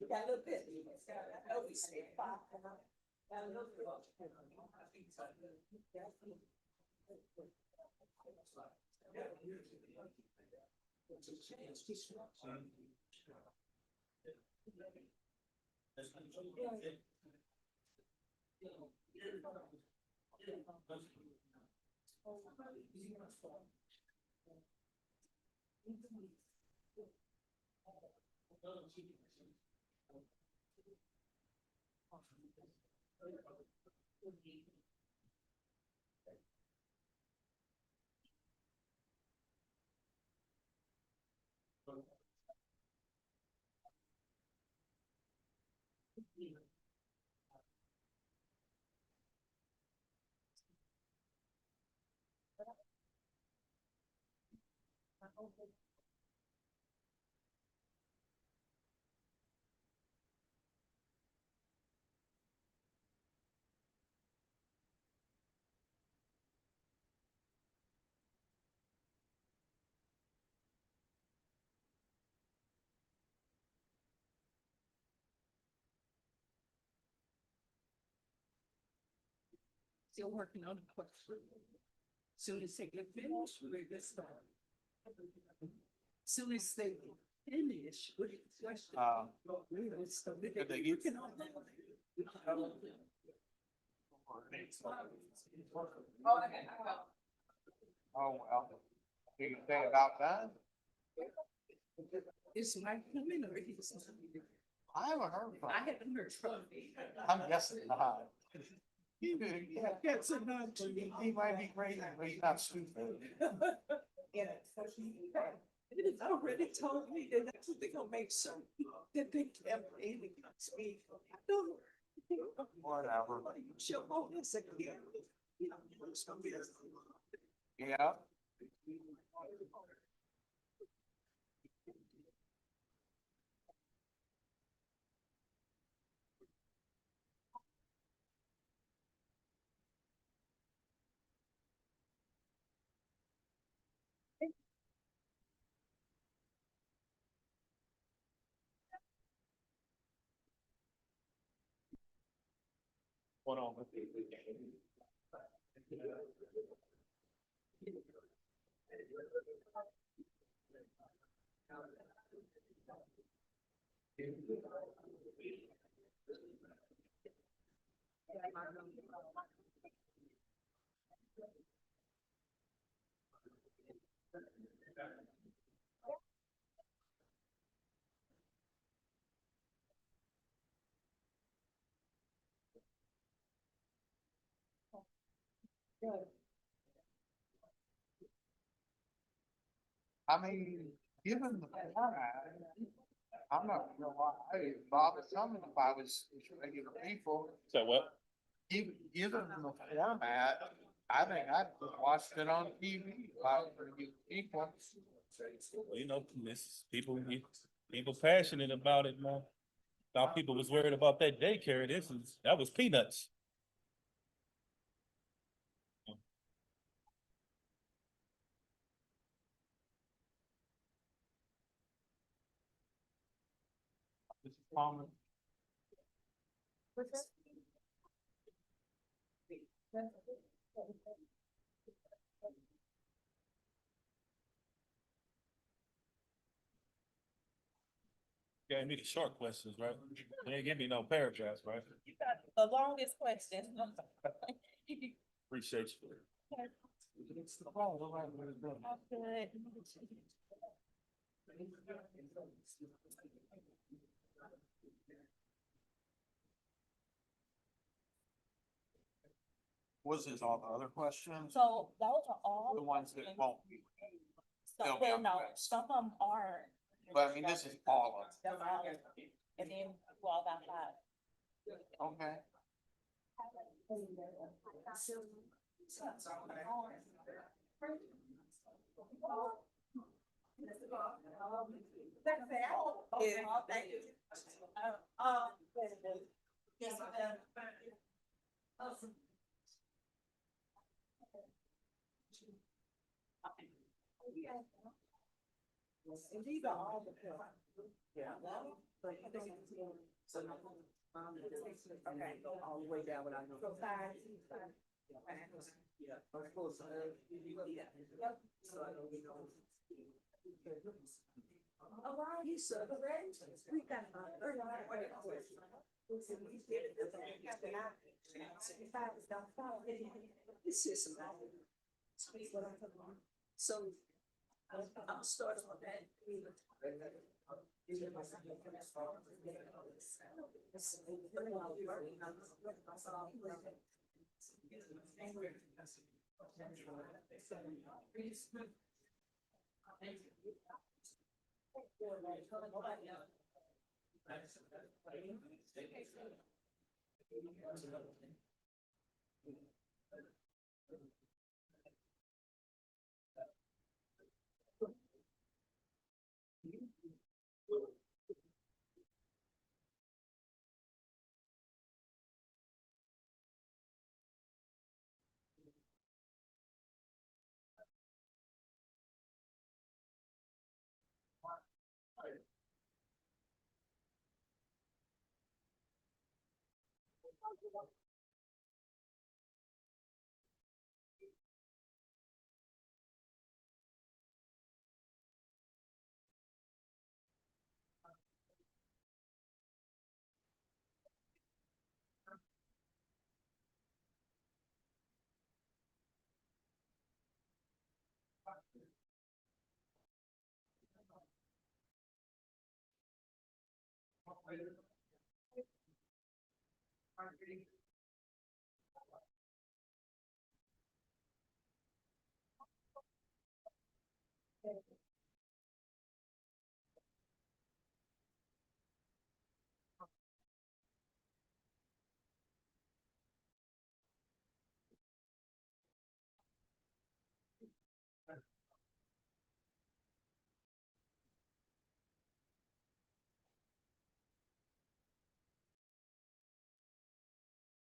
Got a little bit. I know we said five. Got a little bit. Still working on the question. Soon as they get finished, we're gonna start. Soon as they finish with the question. We're gonna start. Did they get- Working on that. Oh, well. Do you say about that? Is Mike coming or he's not? I haven't heard from I him. haven't heard from him. I'm guessing not. That's a nod to me. He might be crazy, but he's not stupid. It already told me that that's what they're gonna make certain that they campaign against me. I don't know. Whatever. She'll hold us again. You know, it's gonna be. Yeah. What on? I mean, given the format, I'm not sure why it bothered some if I was regular people. So what? Given the format, I think I'd just watched it on TV if I was regular people. Well, you know, this people passionate about it, man. Thought people was worried about that daycare. That was peanuts. This is common. Gave me the short questions, right? They didn't give me no paragraphs, right? You got the longest question. Appreciate you. Oh, good. Was this all the other questions? So those are all. The ones that won't be. Some, they'll be well, on no, the list. some of them are. But I mean, this is all of That's all of it. And then you all got that. them. Okay. Yeah, thank you. Yes, ma'am. And these are all the. Yeah. Okay, go all the way down what I know. So five. Yeah. Of course. Yep. So I don't know. Oh, wow, you so correct. We got. This is. So. I'm starting on that.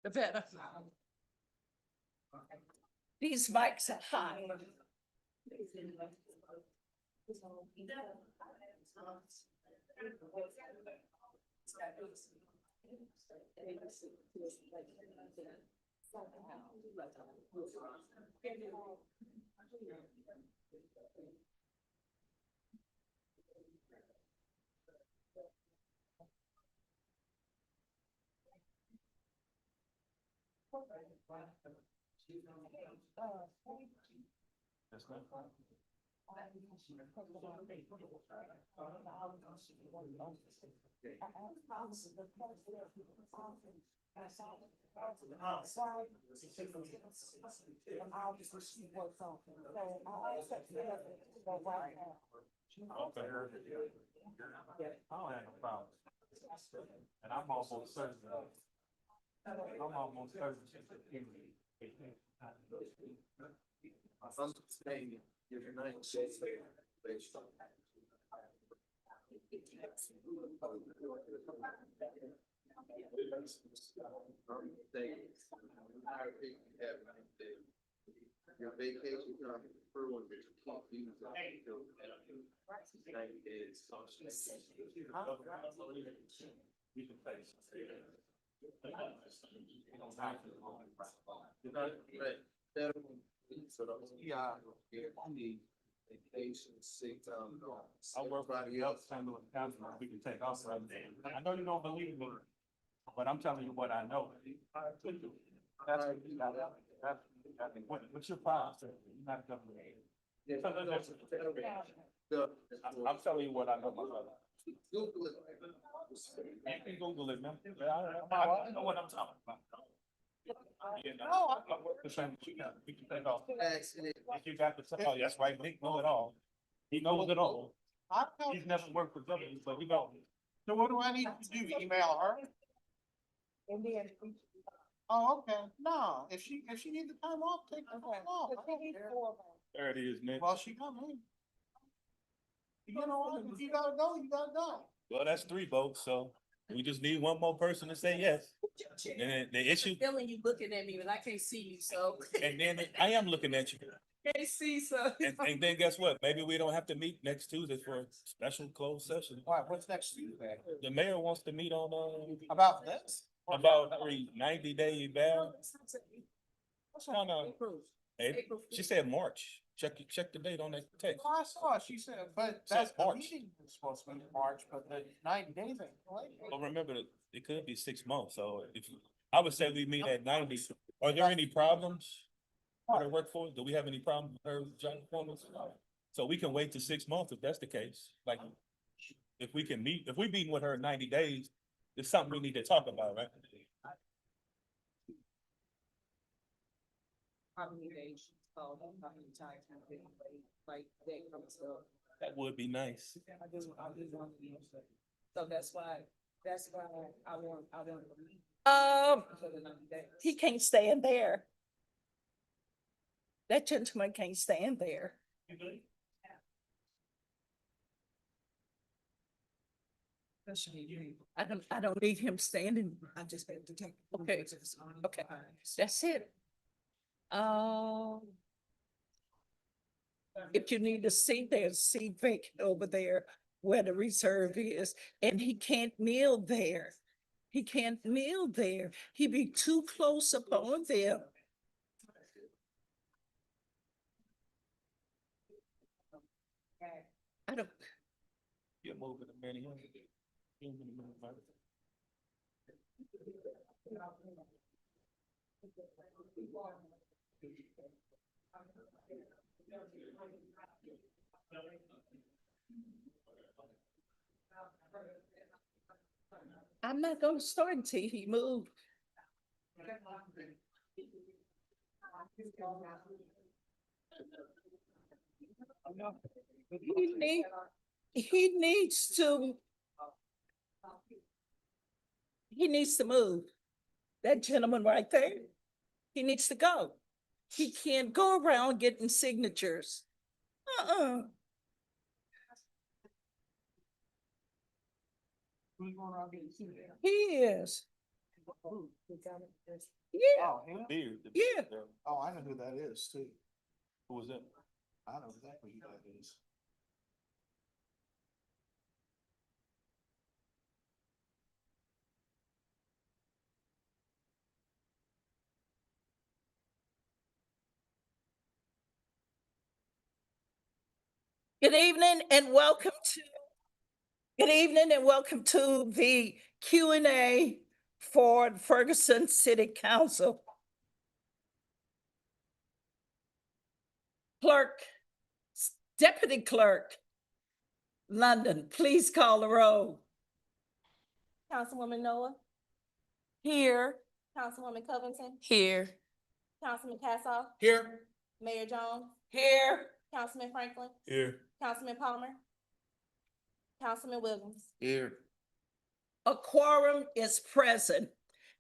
The better. These mics are high. That's not fine. Okay. I don't have no problem. And I'm almost certain. I'm almost certain. I'm saying, you're not. Your vacation time for one, but you can't use it until 90 days. You can face. Right. So the yeah, I need vacation, sick time. I work for the else, St. Louis County, we can take off right there. I know you don't believe me, but I'm telling you what I know. That's what you got. What's your problem, sir? You're not government. I'm telling you what I know, my brother. Google it. You can Google it, man. I know what I'm talking about. You know, I work the same, you got, we can take off. Accident. If you got the, oh, that's right, Nick know it all. He knows it all. He's never worked for government, but he knows. So what do I need to do? Email her? And then. Oh, okay. No, if she needs the time off, take the time off. There it is, Nick. Well, she come in. You know, if you gotta go, you gotta go. Well, that's 3 votes, so we just need one more person to say yes. And then the issue, Feeling you looking at me, but I can't see you, so. and then I am looking at you. Can't see, so. And then guess what? Maybe we don't have to meet next Tuesday for a special closed session. All right, what's next Tuesday? The mayor wants to meet on, About this? about 90-day ban. No, no, April. April. She said March. Check the date on that text. Oh, I saw, she said, but Says that's, the March. meeting is supposed to be in March, but the 90 days ain't late. But remember, that it could be 6 months, so I would say we meet at 90. Are there any problems with her workforce? Do we have any problem with her job performance? So we can wait to 6 months if that's the case. Like, if we meet with her in 90 days, it's something we need to talk about, right? How many days she's called, how many times have been late, like that kind of stuff. That would be nice. I just want to know. So that's why I want to meet for the 90 days. He can't stand there. That gentleman can't stand there. I don't need him standing. I just have to take. Okay, okay. That's it. If you need a seat, there's a seat vacant over there where the reserve is, and he can't kneel there. He can't kneel there. He'd be too close upon them. I don't, You're moving a minute. You're moving a minute, right? I'm not gonna start until he moved. He need, he needs to. He needs to move. That gentleman right there, he needs to go. He can't go around getting signatures. Who's going around getting sued? He is, yeah, Oh, him? Beard. Yeah. Oh, I know who that is too. Who was that? I know exactly who that is. good evening and welcome to, good evening and welcome to the Q and A for Ferguson City Council. Clerk, Deputy Clerk, London, please call the roll. Councilwoman Noah, Here. Councilwoman Covington, Here. Councilman Cassoff, Here. Mayor Jones, Here. Councilman Franklin, Here. Councilman Palmer, Councilman Williams. Here. A quorum is present.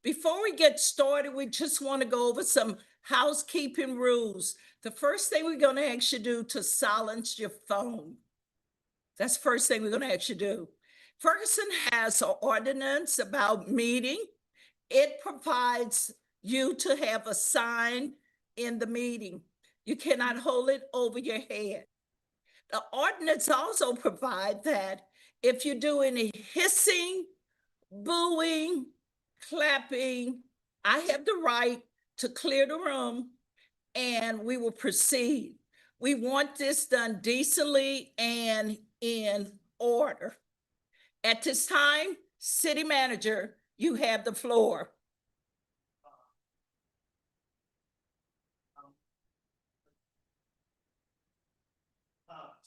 Before we get started, we just want to go over some housekeeping rules. The first thing we're going to ask you to do to silence your phone. That's the first thing we're going to ask you to do. Ferguson has an ordinance about meeting. It provides you to have a sign in the meeting. You cannot hold it over your head. The ordinance also provides that if you do any hissing, booing, clapping, I have the right to clear the room and we will proceed. We want this done decently and in order. At this time, City Manager, you have the floor.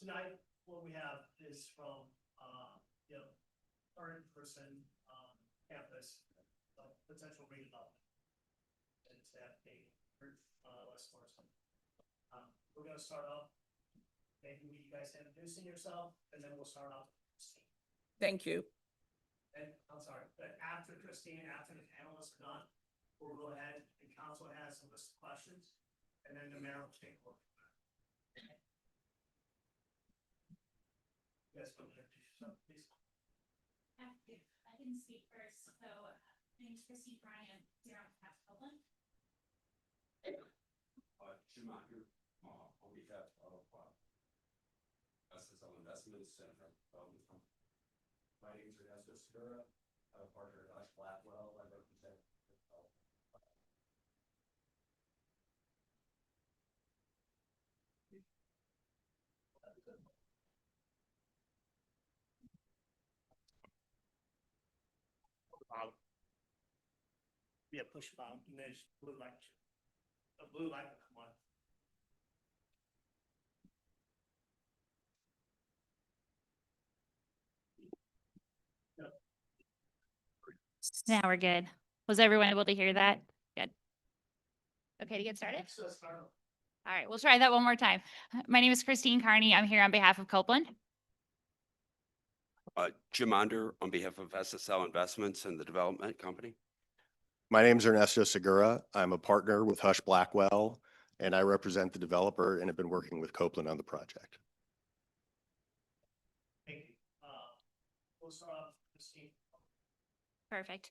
Tonight, what we have is from, our in-person, campus, potential redevelopment. And it's at West Florissant. We're gonna start off, maybe you guys introducing yourself, and then we'll start off with Christine. Thank you. And I'm sorry, but after Christine, after the panelists are done, we'll go ahead and council has a list of questions, and then the mayor will take over. You guys want to introduce yourself, please? I can speak first. So, my name is Christine Bryan, here on behalf of Copeland. Jim Mocker, on behalf of, SSL Investments Center Development Company. My name is Ernesto Segura, I'm a partner at Hush Blackwell, I represent. Yeah, push button, and then blue light. A blue light will come on. Now we're good. Was everyone able to hear that? Good. Okay to get started? So start. All right, we'll try that one more time. My name is Christine Carney. I'm here on behalf of Copeland. Jim Onder, on behalf of SSL Investments and the Development Company. My name is Ernesto Segura. I'm a partner with Hush Blackwell, and I represent the developer and have been working with Copeland on the project. Thank you. We'll start off with Christine. Perfect.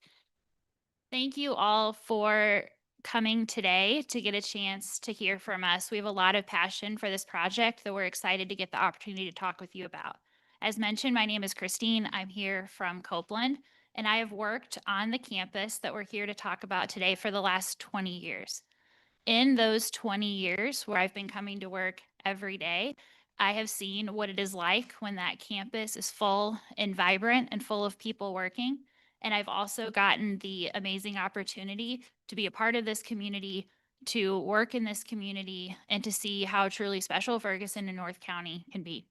Thank you all for coming today to get a chance to hear from us. We have a lot of passion for this project that we're excited to get the opportunity to talk with you about. As mentioned, my name is Christine. I'm here from Copeland, and I have worked on the campus that we're here to talk about today for the last 20 years. In those 20 years where I've been coming to work every day, I have seen what it is like when that campus is full and vibrant and full of people working. And I've also gotten the amazing opportunity to be a part of this community, to work in this community, and to see how truly special Ferguson and North County can be.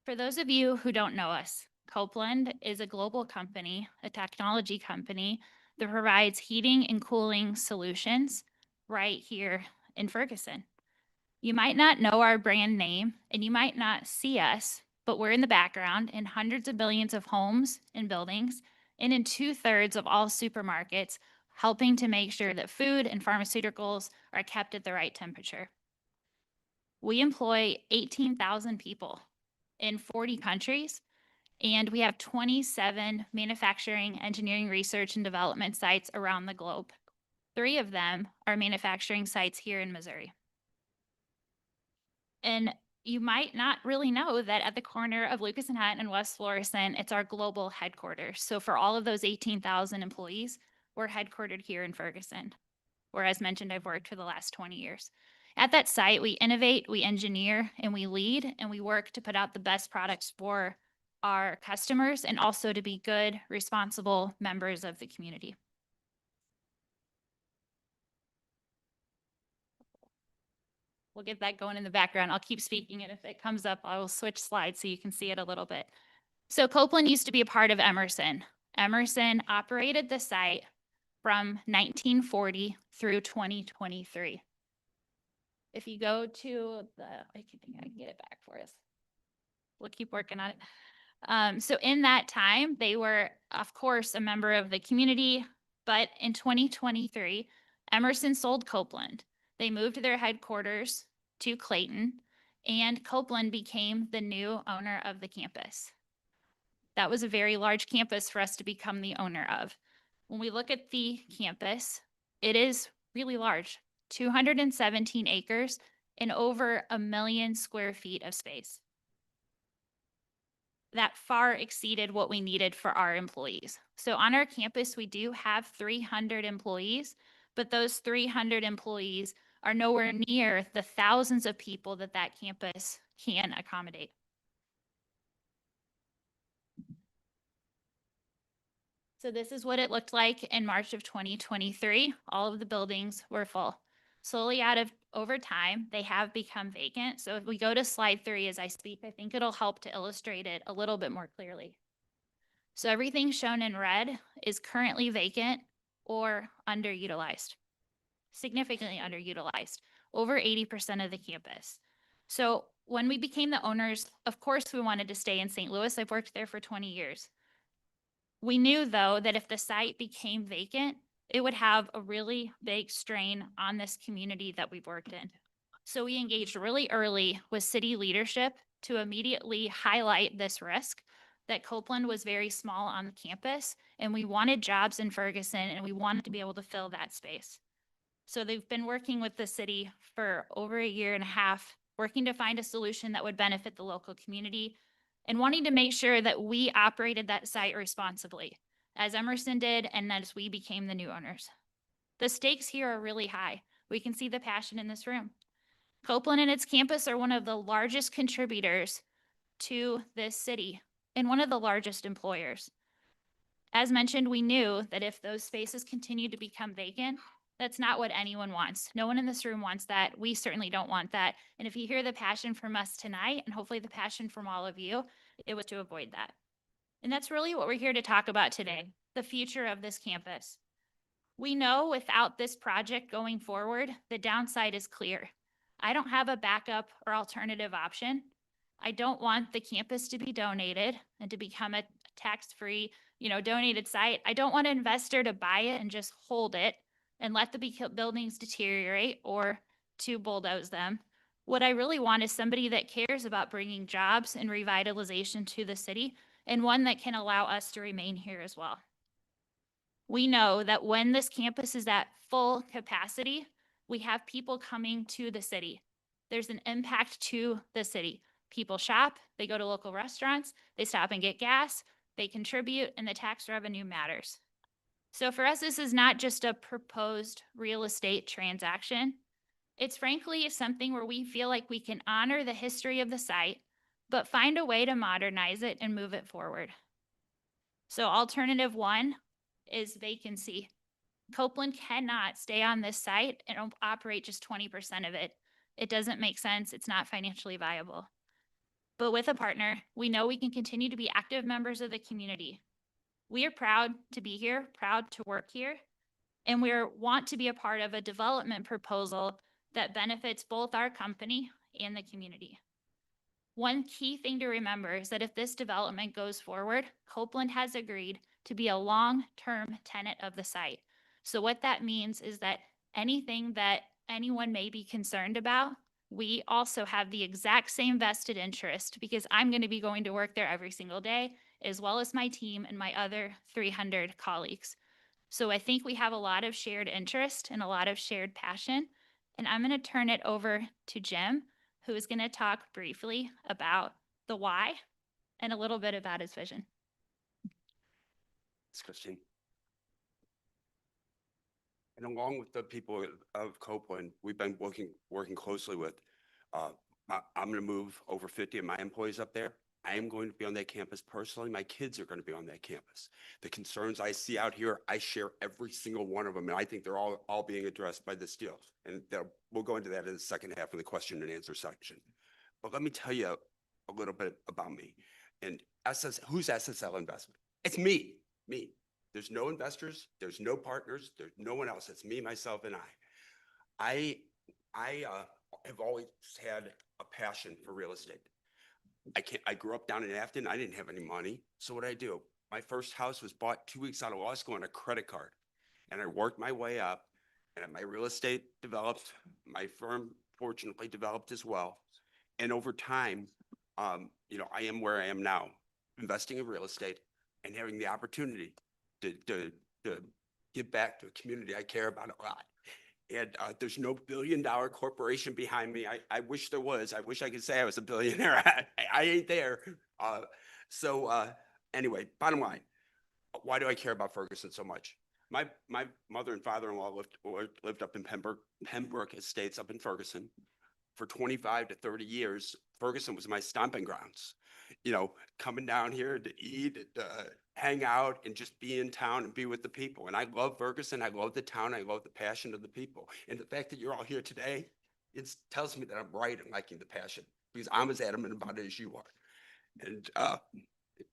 For those of you who don't know us, Copeland is a global company, a technology company that provides heating and cooling solutions right here in Ferguson. You might not know our brand name and you might not see us, but we're in the background in hundreds of millions of homes and buildings and in 2/3 of all supermarkets, helping to make sure that food and pharmaceuticals are kept at the right temperature. We employ 18,000 people in 40 countries, and we have 27 manufacturing, engineering, research, and development sites around the globe. 3 of them are manufacturing sites here in Missouri. And you might not really know that at the corner of Lucas and Hunt and West Florissant, it's our global headquarters. So for all of those 18,000 employees, we're headquartered here in Ferguson, where, as mentioned, I've worked for the last 20 years. At that site, we innovate, we engineer, and we lead, and we work to put out the best products for our customers and also to be good, responsible members of the community. We'll get that going in the background. I'll keep speaking, and if it comes up, I will switch slides so you can see it a little bit. So Copeland used to be a part of Emerson. Emerson operated the site from 1940 through 2023. If you go to I think I can get it back for us. We'll keep working on it. So in that time, they were, of course, a member of the community, but in 2023, Emerson sold Copeland. They moved their headquarters to Clayton, and Copeland became the new owner of the campus. That was a very large campus for us to become the owner of. When we look at the campus, it is really large, 217 acres and over 1 million square feet of space. That far exceeded what we needed for our employees. So on our campus, we do have 300 employees, but those 300 employees are nowhere near the thousands of people that that campus can accommodate. So this is what it looked like in March of 2023. All of the buildings were full. Slowly over time, they have become vacant. So if we go to slide 3 as I speak, I think it'll help to illustrate it a little bit more clearly. So everything shown in red is currently vacant or underutilized, significantly underutilized, over 80% of the campus. So when we became the owners, of course, we wanted to stay in St. Louis. I've worked there for 20 years. We knew, though, that if the site became vacant, it would have a really big strain on this community that we've worked in. So we engaged really early with city leadership to immediately highlight this risk that Copeland was very small on the campus and we wanted jobs in Ferguson and we wanted to be able to fill that space. So they've been working with the city for over a year and a half, working to find a solution that would benefit the local community and wanting to make sure that we operated that site responsibly, as Emerson did and as we became the new owners. The stakes here are really high. We can see the passion in this room. Copeland and its campus are one of the largest contributors to this city and one of the largest employers. As mentioned, we knew that if those spaces continue to become vacant, that's not what anyone wants. No one in this room wants that. We certainly don't want that. And if you hear the passion from us tonight, and hopefully the passion from all of you, it was to avoid that. And that's really what we're here to talk about today, the future of this campus. We know without this project going forward, the downside is clear. I don't have a backup or alternative option. I don't want the campus to be donated and to become a tax-free, donated site. I don't want an investor to buy it and just hold it and let the buildings deteriorate or to bulldoze them. What I really want is somebody that cares about bringing jobs and revitalization to the city and one that can allow us to remain here as well. We know that when this campus is at full capacity, we have people coming to the city. There's an impact to the city. People shop, they go to local restaurants, they stop and get gas, they contribute, and the tax revenue matters. So for us, this is not just a proposed real estate transaction. It's frankly something where we feel like we can honor the history of the site, but find a way to modernize it and move it forward. So alternative one is vacancy. Copeland cannot stay on this site and operate just 20% of it. It doesn't make sense. It's not financially viable. But with a partner, we know we can continue to be active members of the community. We are proud to be here, proud to work here, and we want to be a part of a development proposal that benefits both our company and the community. One key thing to remember is that if this development goes forward, Copeland has agreed to be a long-term tenant of the site. So what that means is that anything that anyone may be concerned about, we also have the exact same vested interest because I'm going to be going to work there every single day, as well as my team and my other 300 colleagues. So I think we have a lot of shared interest and a lot of shared passion. And I'm going to turn it over to Jim, who is going to talk briefly about the why and a little bit about his vision. Thanks, Christine. And along with the people of Copeland, we've been working closely with, I'm going to move over 50 of my employees up there. I am going to be on that campus personally. My kids are going to be on that campus. The concerns I see out here, I share every single one of them. And I think they're all being addressed by this deal. And we'll go into that in the second half of the question and answer section. But let me tell you a little bit about me. And who's SSL Investment? It's me. There's no investors, there's no partners, there's no one else. It's me, myself, and I have always had a passion for real estate. I grew up down in Afton. I didn't have any money. So what did I do? My first house was bought 2 weeks out of law school on a credit card. And I worked my way up and my real estate developed. My firm fortunately developed as well. And over time, I am where I am now, investing in real estate and having the opportunity to give back to a community I care about a lot. And there's no billion-dollar corporation behind me. I wish there was. I wish I could say I was a billionaire. I ain't there. Anyway, bottom line, why do I care about Ferguson so much? My mother and father-in-law lived up in Pembroke Estates up in Ferguson. For 25 to 30 years, Ferguson was my stomping grounds. Coming down here to eat, hang out, and just be in town and be with the people. And I love Ferguson. I love the town. I love the passion of the people. And the fact that you're all here today, it tells me that I'm right in liking the passion because I'm as adamant about it as you are. And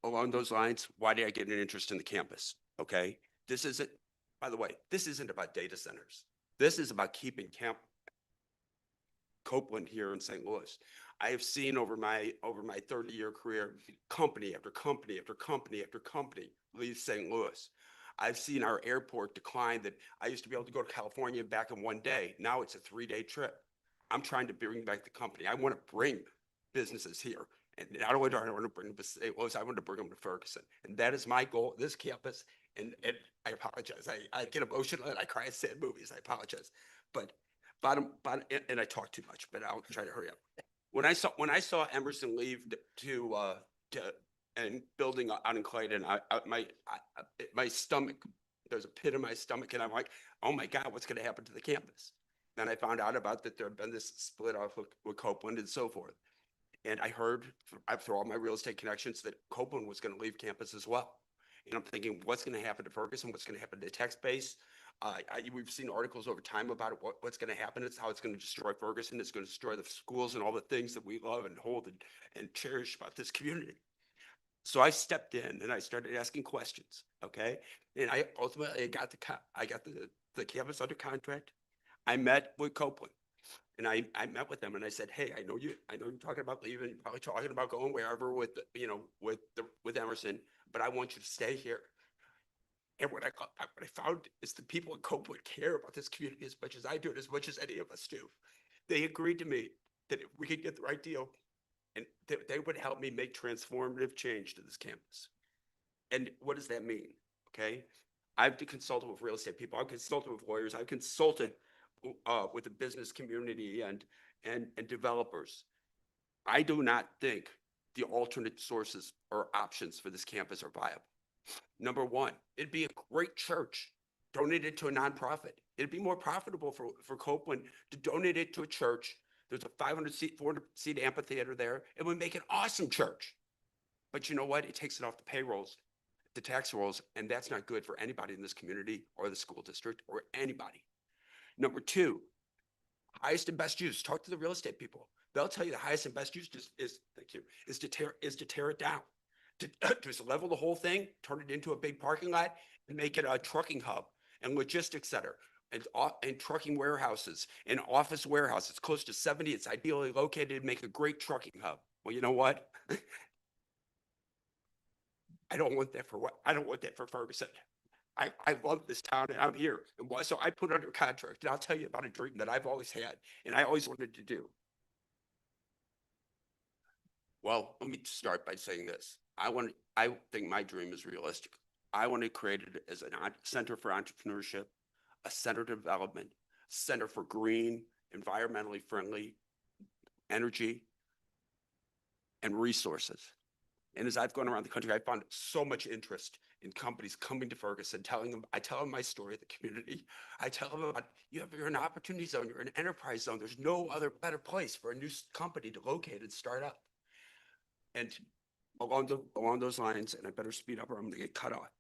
along those lines, why did I get an interest in the campus? Okay, by the way, this isn't about data centers. This is about keeping Copeland here in St. Louis. I have seen over my 30-year career, company after company after company after company leave St. Louis. I've seen our airport decline that I used to be able to go to California back in one day. Now it's a 3-day trip. I'm trying to bring back the company. I want to bring businesses here. And not only do I want to bring them to St. Louis, I want to bring them to Ferguson. And that is my goal, this campus. And I apologize. I get emotional and I cry at sad movies. I apologize. But and I talk too much, but I'll try to hurry up. When I saw Emerson leave to and building out in Clayton, my stomach, there's a pit in my stomach, and I'm like, oh my God, what's going to happen to the campus? Then I found out about that there had been this split off with Copeland and so forth. And I heard through all my real estate connections that Copeland was going to leave campus as well. And I'm thinking, what's going to happen to Ferguson? What's going to happen to tech space? We've seen articles over time about it, what's going to happen. It's how it's going to destroy Ferguson. It's going to destroy the schools and all the things that we love and hold and cherish about this community. So I stepped in and I started asking questions. Okay. And I ultimately got the campus under contract. I met with Copeland and I met with them and I said, hey, I know you're talking about leaving, you're probably talking about going wherever with Emerson, but I want you to stay here. And what I found is the people in Copeland care about this community as much as I do and as much as any of us do. They agreed to me that if we could get the right deal, and they would help me make transformative change to this campus. And what does that mean? Okay. I've consulted with real estate people. I've consulted with lawyers. I've consulted with the business community and developers. I do not think the alternate sources or options for this campus are viable. Number one, it'd be a great church. Donate it to a nonprofit. It'd be more profitable for Copeland to donate it to a church. There's a 400-seat amphitheater there. It would make an awesome church. But you know what? It takes it off the payrolls, the tax rolls, and that's not good for anybody in this community or the school district or anybody. Number two, highest and best use. Talk to the real estate people. They'll tell you the highest and best use is to tear it down. To just level the whole thing, turn it into a big parking lot, and make it a trucking hub and logistics center and trucking warehouses and office warehouses. Close to 70. It's ideally located to make a great trucking hub. Well, you know what? I don't want that for Ferguson. I love this town and I'm here. And so I put under contract, and I'll tell you about a dream that I've always had and I always wanted to do. Well, let me start by saying this. I think my dream is realistic. I want to create it as a center for entrepreneurship, a center of development, center for green, environmentally friendly energy and resources. And as I've gone around the country, I found so much interest in companies coming to Ferguson, I tell them my story of the community. I tell them about, you're an opportunity zone, you're an enterprise zone. There's no other better place for a new company to locate and start up. And along those lines, and I better speed up or I'm going to get cut off.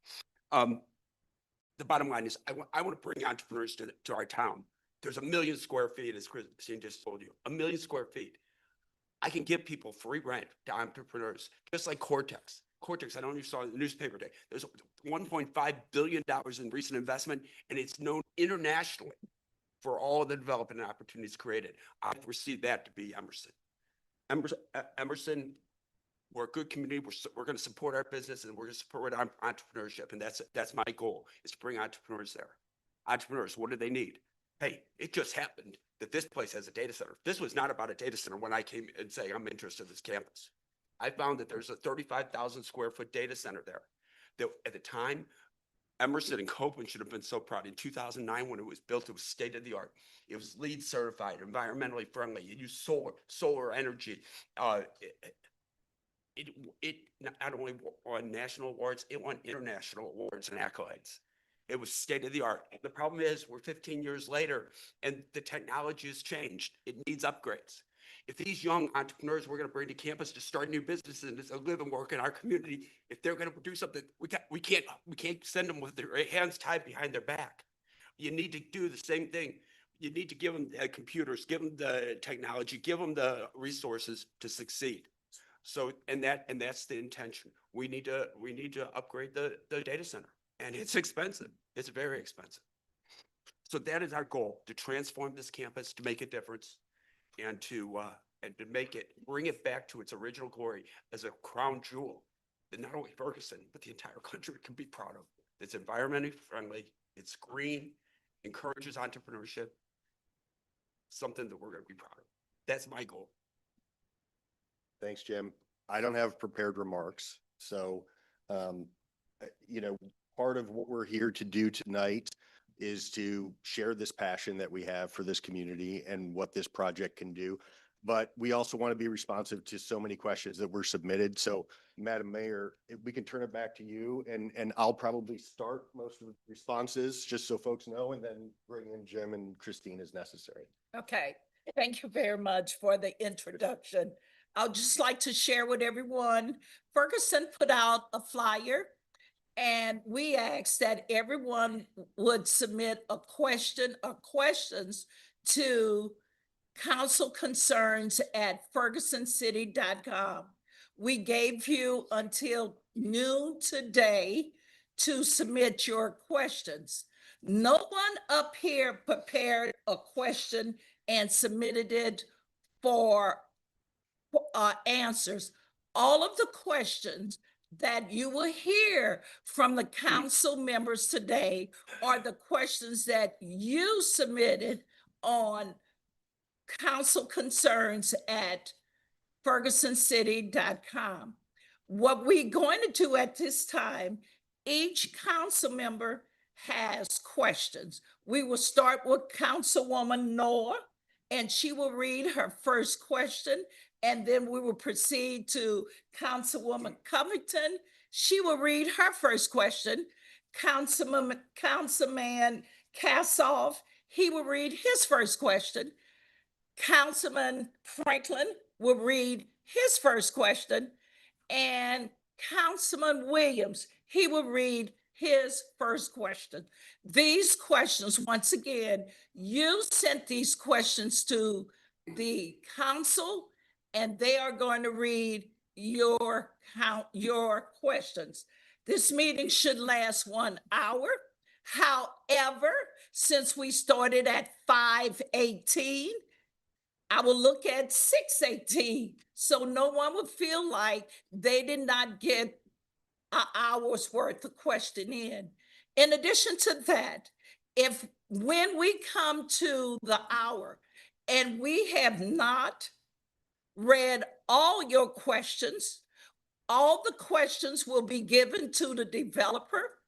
The bottom line is I want to bring entrepreneurs to our town. There's 1 million square feet, as Christine just told you, 1 million square feet. I can give people free rent to entrepreneurs, just like Cortex. Cortex, I don't know if you saw in the newspaper today. There's $1.5 billion in recent investment, and it's known internationally for all the development opportunities created. I perceive that to be Emerson. Emerson, we're a good community. We're going to support our business and we're going to support entrepreneurship. And that's my goal, is to bring entrepreneurs there. Entrepreneurs, what do they need? Hey, it just happened that this place has a data center. This was not about a data center when I came and saying I'm interested in this campus. I found that there's a 35,000 square foot data center there. That at the time, Emerson and Copeland should have been so proud. In 2009, when it was built, it was state of the art. It was LEED certified, environmentally friendly. It used solar energy. It not only won national awards, it won international awards and accolades. It was state of the art. The problem is we're 15 years later and the technology has changed. It needs upgrades. If these young entrepreneurs we're going to bring to campus to start new businesses and to live and work in our community, if they're going to produce something, we can't send them with their hands tied behind their back. You need to do the same thing. You need to give them the computers, give them the technology, give them the resources to succeed. So, and that's the intention. We need to upgrade the data center, and it's expensive. It's very expensive. So that is our goal, to transform this campus, to make a difference, and to bring it back to its original glory as a crown jewel that not only Ferguson, but the entire country can be proud of. It's environmentally friendly, it's green, encourages entrepreneurship, something that we're going to be proud of. That's my goal. Thanks, Jim. I don't have prepared remarks, so, you know, part of what we're here to do tonight is to share this passion that we have for this community and what this project can do. But we also want to be responsive to so many questions that were submitted. So, Madam Mayor, if we can turn it back to you, and I'll probably start most of the responses, just so folks know, and then bring in Jim and Christine as necessary. Okay, thank you very much for the introduction. I'd just like to share with everyone, Ferguson put out a flyer, and we asked that everyone would submit a question or questions to councilconcerns@fergusoncity.com. We gave you until noon today to submit your questions. No one up here prepared a question and submitted it for answers. All of the questions that you will hear from the council members today are the questions that you submitted on councilconcerns@fergusoncity.com. What we're going to do at this time, each council member has questions. We will start with Councilwoman Noah, and she will read her first question, and then we will proceed to Councilwoman Covington. She will read her first question. Councilman Kassoff, he will read his first question. Councilman Franklin will read his first question, and Councilman Williams, he will read his first question. These questions, once again, you sent these questions to the council, and they are going to read your questions. This meeting should last 1 hour. However, since we started at 5:18, I will look at 6:18, so no one would feel like they did not get an hour's worth of question in. In addition to that, when we come to the hour and we have not read all your questions, all the questions will be given to the developer.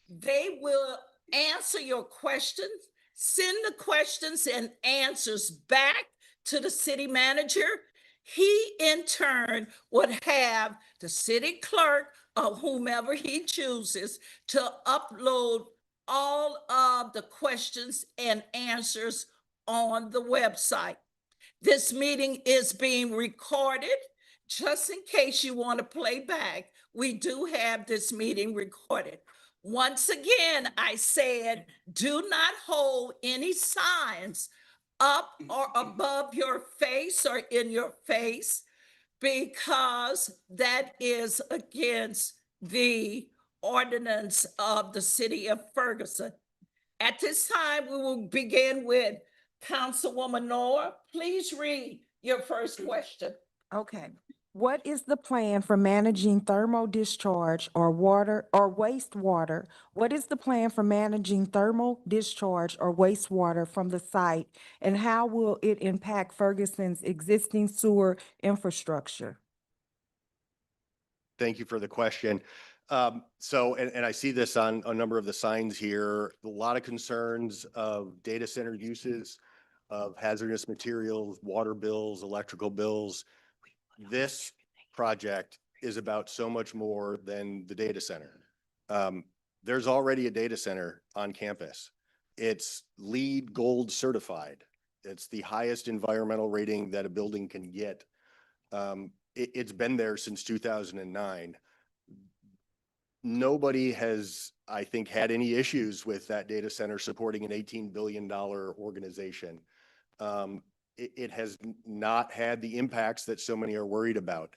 They will answer your questions, send the questions and answers back to the city manager. He in turn would have the city clerk or whomever he chooses to upload all of the questions and answers on the website. This meeting is being recorded. Just in case you want to play back, we do have this meeting recorded. Once again, I said, do not hold any signs up or above your face or in your face, because that is against the ordinance of the city of Ferguson. At this time, we will begin with Councilwoman Noah. Please read your first question. Okay. What is the plan for managing thermal discharge or water or wastewater? What is the plan for managing thermal discharge or wastewater from the site? And how will it impact Ferguson's existing sewer infrastructure? Thank you for the question. And I see this on a number of the signs here, a lot of concerns of data center uses, of hazardous materials, water bills, electrical bills. This project is about so much more than the data center. There's already a data center on campus. It's LEED Gold certified. It's the highest environmental rating that a building can get. It's been there since 2009. Nobody has, I think, had any issues with that data center supporting an $18 billion organization. It has not had the impacts that so many are worried about.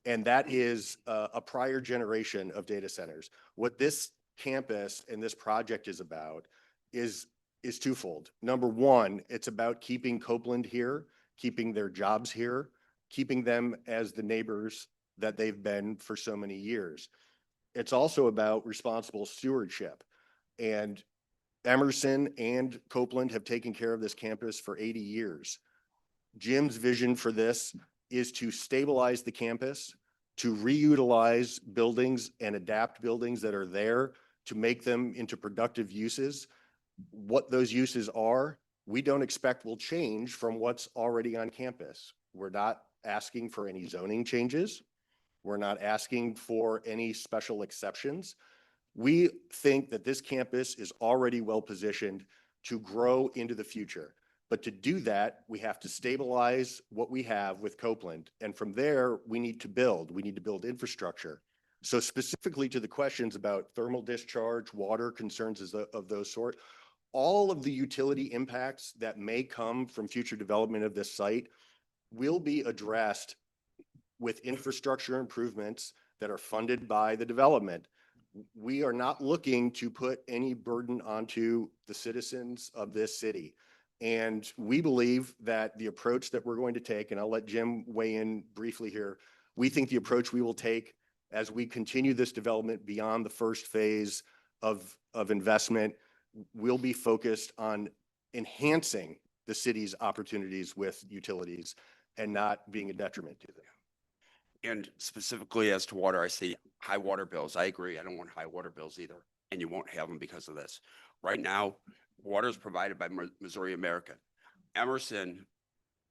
And that is a prior generation of data centers. What this campus and this project is about is twofold. Number one, it's about keeping Copeland here, keeping their jobs here, keeping them as the neighbors that they've been for so many years. It's also about responsible stewardship. And Emerson and Copeland have taken care of this campus for 80 years. Jim's vision for this is to stabilize the campus, to reutilize buildings and adapt buildings that are there to make them into productive uses. What those uses are, we don't expect will change from what's already on campus. We're not asking for any zoning changes. We're not asking for any special exceptions. We think that this campus is already well-positioned to grow into the future. But to do that, we have to stabilize what we have with Copeland. And from there, we need to build infrastructure. So specifically to the questions about thermal discharge, water concerns of those sort, all of the utility impacts that may come from future development of this site will be addressed with infrastructure improvements that are funded by the development. We are not looking to put any burden onto the citizens of this city. And we believe that the approach that we're going to take, and I'll let Jim weigh in briefly here, we think the approach we will take as we continue this development beyond the first phase of investment will be focused on enhancing the city's opportunities with utilities and not being a detriment to them. And specifically as to water, I see high water bills. I agree. I don't want high water bills either. And you won't have them because of this. Right now, water is provided by Missouri American. Emerson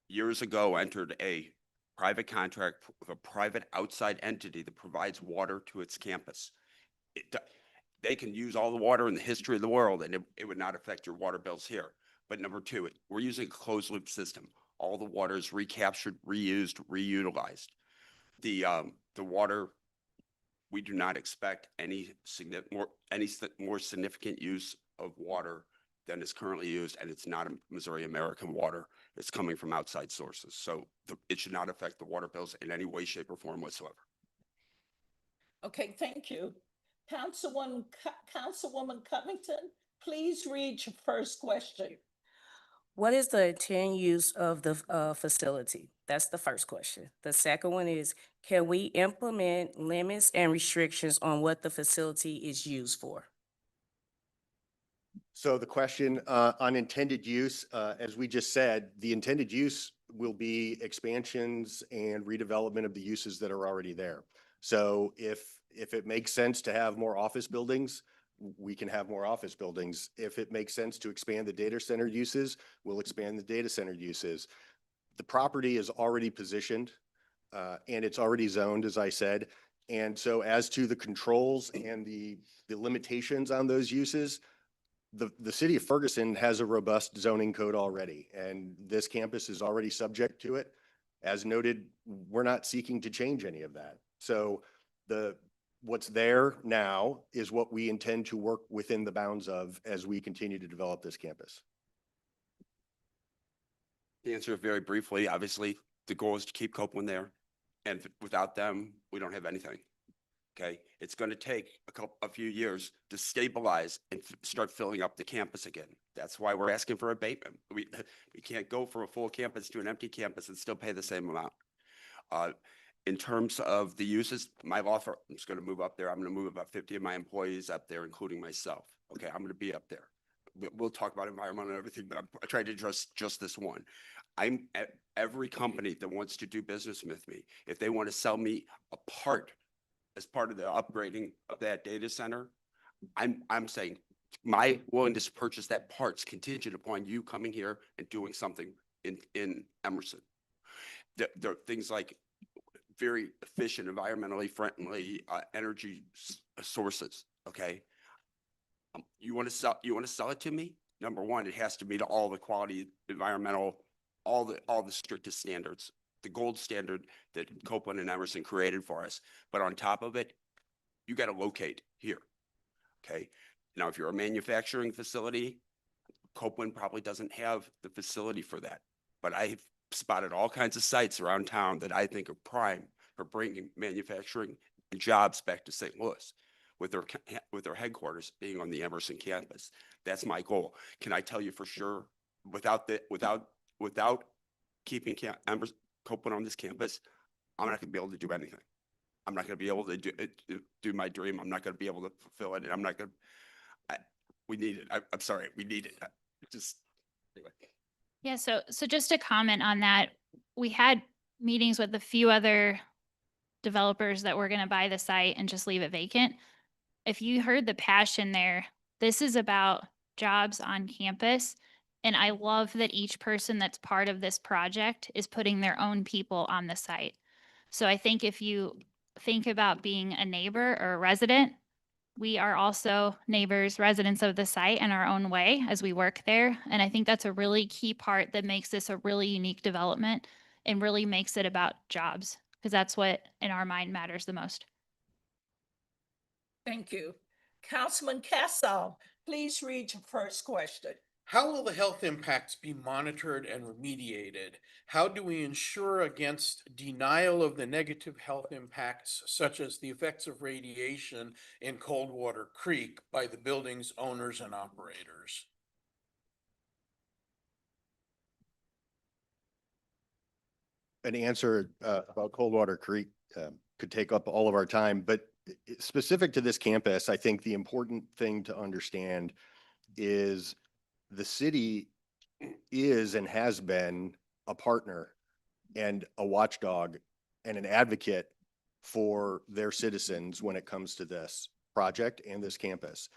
years ago entered a private contract with a private outside entity that provides water to its campus. They can use all the water in the history of the world and it would not affect your water bills here. But number two, we're using a closed loop system. All the water is recaptured, reused, reutilized. The water, we do not expect any more significant use of water than is currently used, and it's not a Missouri American water. It's coming from outside sources. So it should not affect the water bills in any way, shape, or form whatsoever. Okay, thank you. Councilwoman Covington, please read your first question. What is the intended use of the facility? That's the first question. The second one is, can we implement limits and restrictions on what the facility is used for? So the question on intended use, as we just said, the intended use will be expansions and redevelopment of the uses that are already there. So if it makes sense to have more office buildings, we can have more office buildings. If it makes sense to expand the data center uses, we'll expand the data center uses. The property is already positioned and it's already zoned, as I said. And so as to the controls and the limitations on those uses, the city of Ferguson has a robust zoning code already, and this campus is already subject to it. As noted, we're not seeking to change any of that. So what's there now is what we intend to work within the bounds of as we continue to develop this campus. To answer it very briefly, obviously, the goal is to keep Copeland there. And without them, we don't have anything. Okay, it's going to take a few years to stabilize and start filling up the campus again. That's why we're asking for abatement. We can't go from a full campus to an empty campus and still pay the same amount. In terms of the uses, my law firm is going to move up there. I'm going to move about 50 of my employees up there, including myself. Okay, I'm going to be up there. We'll talk about environment and everything, but I tried to address just this one. I'm at every company that wants to do business with me. If they want to sell me a part as part of the upgrading of that data center, I'm saying my willingness to purchase that part's contingent upon you coming here and doing something in Emerson. There are things like very efficient, environmentally friendly energy sources. Okay, you want to sell it to me? Number one, it has to meet all the quality, environmental, all the strictest standards, the gold standard that Copeland and Emerson created for us. But on top of it, you got to locate here. Okay. Now, if you're a manufacturing facility, Copeland probably doesn't have the facility for that. But I've spotted all kinds of sites around town that I think are prime for bringing manufacturing jobs back to St. Louis, with their headquarters being on the Emerson campus. That's my goal. Can I tell you for sure, without keeping Copeland on this campus, I'm not going to be able to do anything. I'm not going to be able to do my dream. I'm not going to be able to fulfill it. And I'm not going to, we need it. I'm sorry, we need it. Just, anyway. Yeah, so just to comment on that, we had meetings with a few other developers that were going to buy the site and just leave it vacant. If you heard the passion there, this is about jobs on campus. And I love that each person that's part of this project is putting their own people on the site. So I think if you think about being a neighbor or a resident, we are also neighbors, residents of the site in our own way as we work there. And I think that's a really key part that makes this a really unique development and really makes it about jobs, because that's what in our mind matters the most. Thank you. Councilman Casal, please read your first question. How will the health impacts be monitored and remediated? How do we ensure against denial of the negative health impacts, such as the effects of radiation in Coldwater Creek, by the building's owners and operators? An answer about Coldwater Creek could take up all of our time, but specific to this campus, I think the important thing to understand is the city is and has been a partner and a watchdog and an advocate for their citizens when it comes to this project and this campus.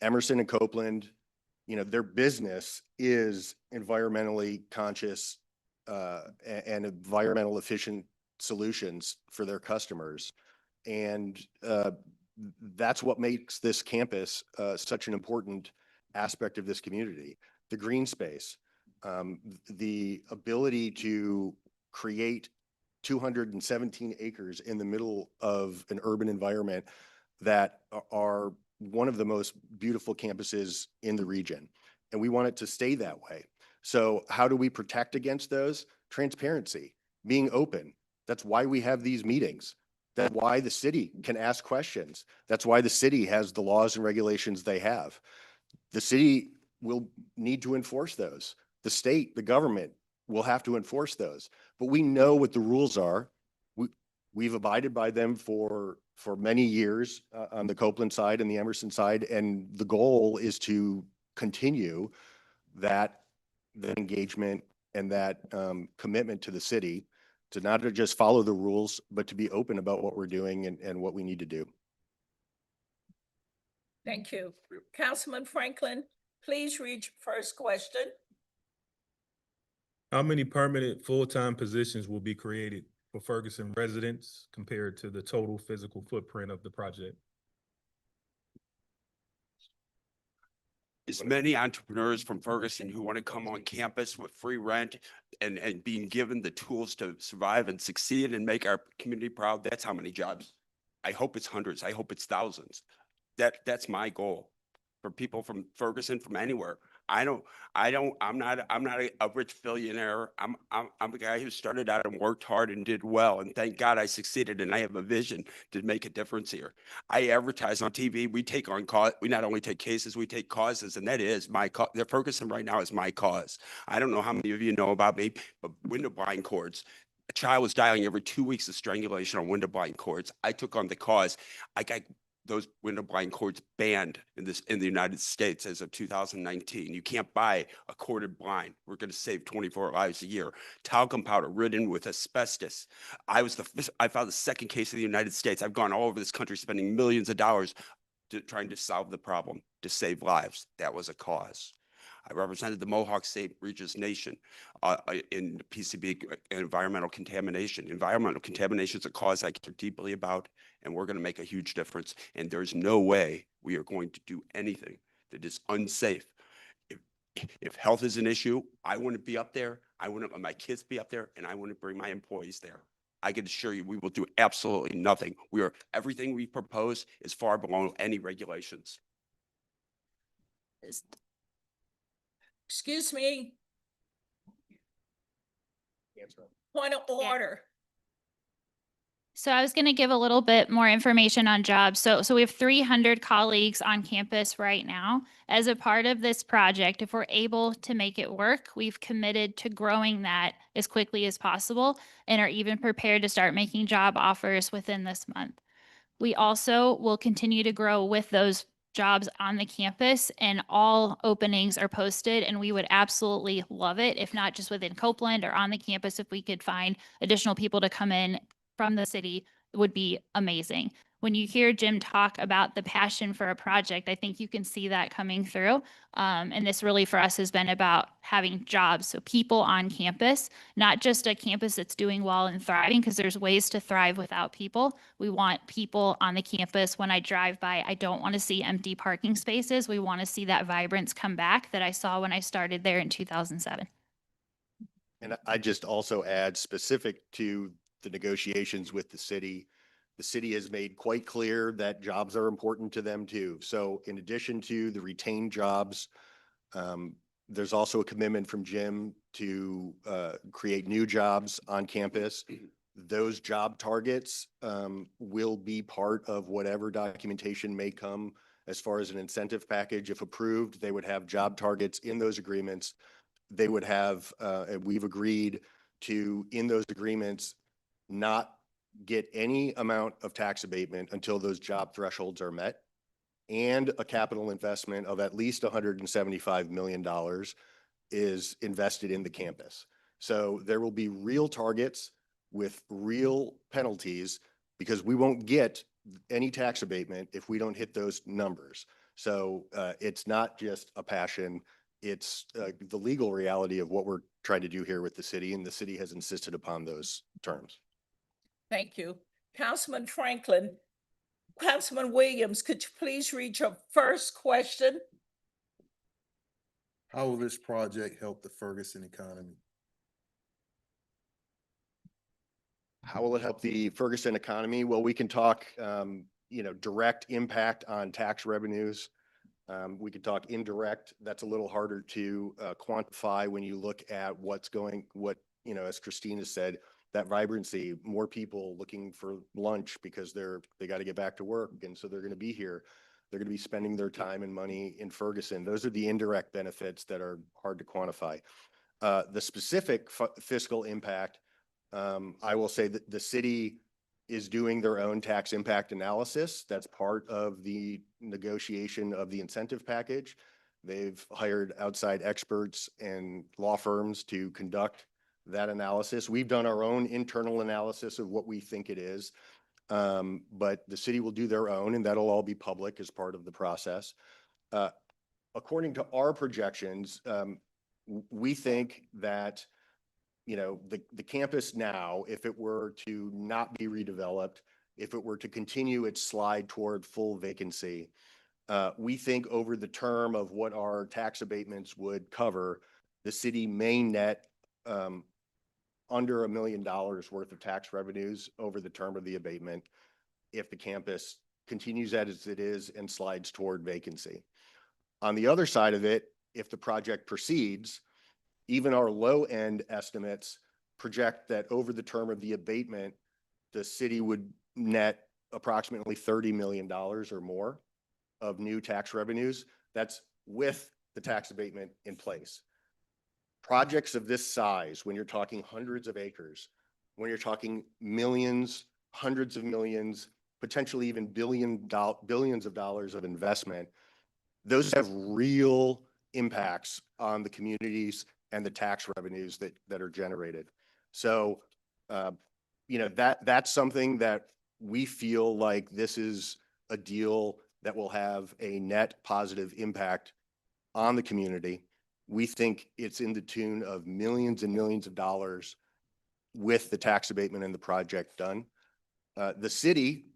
Emerson and Copeland, you know, their business is environmentally conscious and environmental efficient solutions for their customers. And that's what makes this campus such an important aspect of this community. The green space, the ability to create 217 acres in the middle of an urban environment that are one of the most beautiful campuses in the region. And we want it to stay that way. So how do we protect against those? Transparency, being open. That's why we have these meetings. That's why the city can ask questions. That's why the city has the laws and regulations they have. The city will need to enforce those. The state, the government will have to enforce those. But we know what the rules are. We've abided by them for many years on the Copeland side and the Emerson side. And the goal is to continue that engagement and that commitment to the city to not just follow the rules, but to be open about what we're doing and what we need to do. Thank you. Councilman Franklin, please read your first question. How many permanent full-time positions will be created for Ferguson residents compared to the total physical footprint of the project? As many entrepreneurs from Ferguson who want to come on campus with free rent and being given the tools to survive and succeed and make our community proud, that's how many jobs. I hope it's hundreds. I hope it's thousands. That's my goal for people from Ferguson, from anywhere. I'm not a rich billionaire. I'm a guy who started out and worked hard and did well. And thank God I succeeded, and I have a vision to make a difference here. I advertise on TV. We take on cause. We not only take cases, we take causes, and that is my cause. The Ferguson right now is my cause. I don't know how many of you know about me, but window blind cords. A child was dying every 2 weeks of strangulation on window blind cords. I took on the cause. I got those window blind cords banned in the United States as of 2019. You can't buy a corded blind. We're going to save 24 lives a year. Talcum powder ridden with asbestos. I filed the second case in the United States. I've gone all over this country spending millions of dollars trying to solve the problem, to save lives. That was a cause. I represented the Mohawk State Regis Nation in PCB environmental contamination. Environmental contamination is a cause I care deeply about, and we're going to make a huge difference. And there's no way we are going to do anything that is unsafe. If health is an issue, I wouldn't be up there. I wouldn't let my kids be up there, and I wouldn't bring my employees there. I can assure you we will do absolutely nothing. Everything we propose is far below any regulations. Excuse me. Point of order. So I was going to give a little bit more information on jobs. So we have 300 colleagues on campus right now. As a part of this project, if we're able to make it work, we've committed to growing that as quickly as possible and are even prepared to start making job offers within this month. We also will continue to grow with those jobs on the campus, and all openings are posted, and we would absolutely love it, if not just within Copeland or on the campus, if we could find additional people to come in from the city, it would be amazing. When you hear Jim talk about the passion for a project, I think you can see that coming through. And this really for us has been about having jobs, so people on campus, not just a campus that's doing well and thriving, because there's ways to thrive without people. We want people on the campus. When I drive by, I don't want to see empty parking spaces. We want to see that vibrance come back that I saw when I started there in 2007. And I just also add, specific to the negotiations with the city has made quite clear that jobs are important to them too. So in addition to the retained jobs, there's also a commitment from Jim to create new jobs on campus. Those job targets will be part of whatever documentation may come as far as an incentive package. If approved, they would have job targets in those agreements. They would have, and we've agreed to, in those agreements, not get any amount of tax abatement until those job thresholds are met, and a capital investment of at least $175 million is invested in the campus. So there will be real targets with real penalties, because we won't get any tax abatement if we don't hit those numbers. So it's not just a passion, it's the legal reality of what we're trying to do here with the city, and the city has insisted upon those terms. Thank you. Councilman Franklin. Councilman Williams, could you please read your first question? How will this project help the Ferguson economy? How will it help the Ferguson economy? Well, we can talk, direct impact on tax revenues. We could talk indirect. That's a little harder to quantify when you look at as Christina said, that vibrancy, more people looking for lunch because they got to get back to work. And so they're going to be here. They're going to be spending their time and money in Ferguson. Those are the indirect benefits that are hard to quantify. The specific fiscal impact, I will say that the city is doing their own tax impact analysis. That's part of the negotiation of the incentive package. They've hired outside experts and law firms to conduct that analysis. We've done our own internal analysis of what we think it is, but the city will do their own, and that'll all be public as part of the process. According to our projections, we think that the campus now, if it were to not be redeveloped, if it were to continue its slide toward full vacancy, we think over the term of what our tax abatements would cover, the city may net under $1 million worth of tax revenues over the term of the abatement if the campus continues as it is and slides toward vacancy. On the other side of it, if the project proceeds, even our low end estimates project that over the term of the abatement, the city would net approximately $30 million or more of new tax revenues. That's with the tax abatement in place. Projects of this size, when you're talking hundreds of acres, when you're talking millions, hundreds of millions, potentially even billions of dollars of investment, those have real impacts on the communities and the tax revenues that are generated. So, that's something that we feel like this is a deal that will have a net positive impact on the community. We think it's in the tune of millions and millions of dollars with the tax abatement and the project done. The city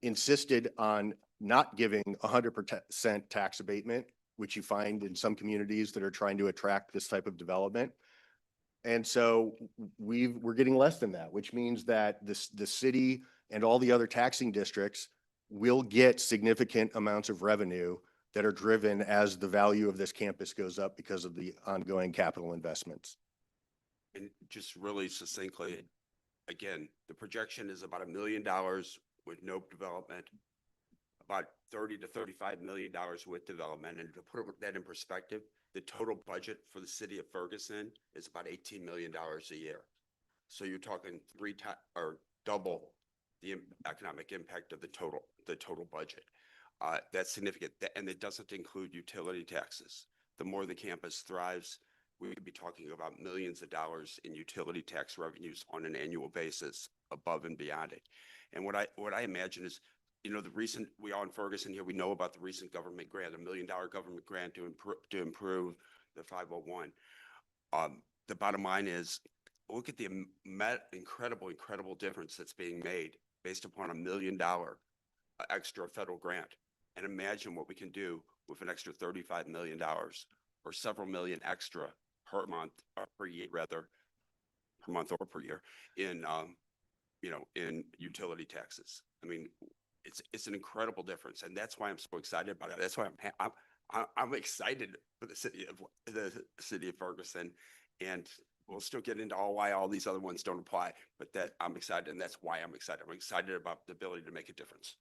insisted on not giving 100% tax abatement, which you find in some communities that are trying to attract this type of development. And so we're getting less than that, which means that the city and all the other taxing districts will get significant amounts of revenue that are driven as the value of this campus goes up because of the ongoing capital investments. And just really succinctly, again, the projection is about $1 million with no development, about $30 to $35 million with development. And to put that in perspective, the total budget for the city of Ferguson is about $18 million a year. So you're talking double the economic impact of the total budget. That's significant, and it doesn't include utility taxes. The more the campus thrives, we could be talking about millions of dollars in utility tax revenues on an annual basis above and beyond it. And what I imagine is, you know, we all in Ferguson here, we know about the recent government grant, $1 million government grant to improve the 501. The bottom line is, look at the incredible difference that's being made based upon $1 million extra federal grant. And imagine what we can do with an extra $35 million or several million extra per month or per year, rather, per month or per year in, you know, in utility taxes. I mean, it's an incredible difference, and that's why I'm so excited about it. That's why I'm excited for the city of Ferguson, and we'll still get into why all these other ones don't apply. But that I'm excited, and that's why I'm excited. I'm excited about the ability to make a difference.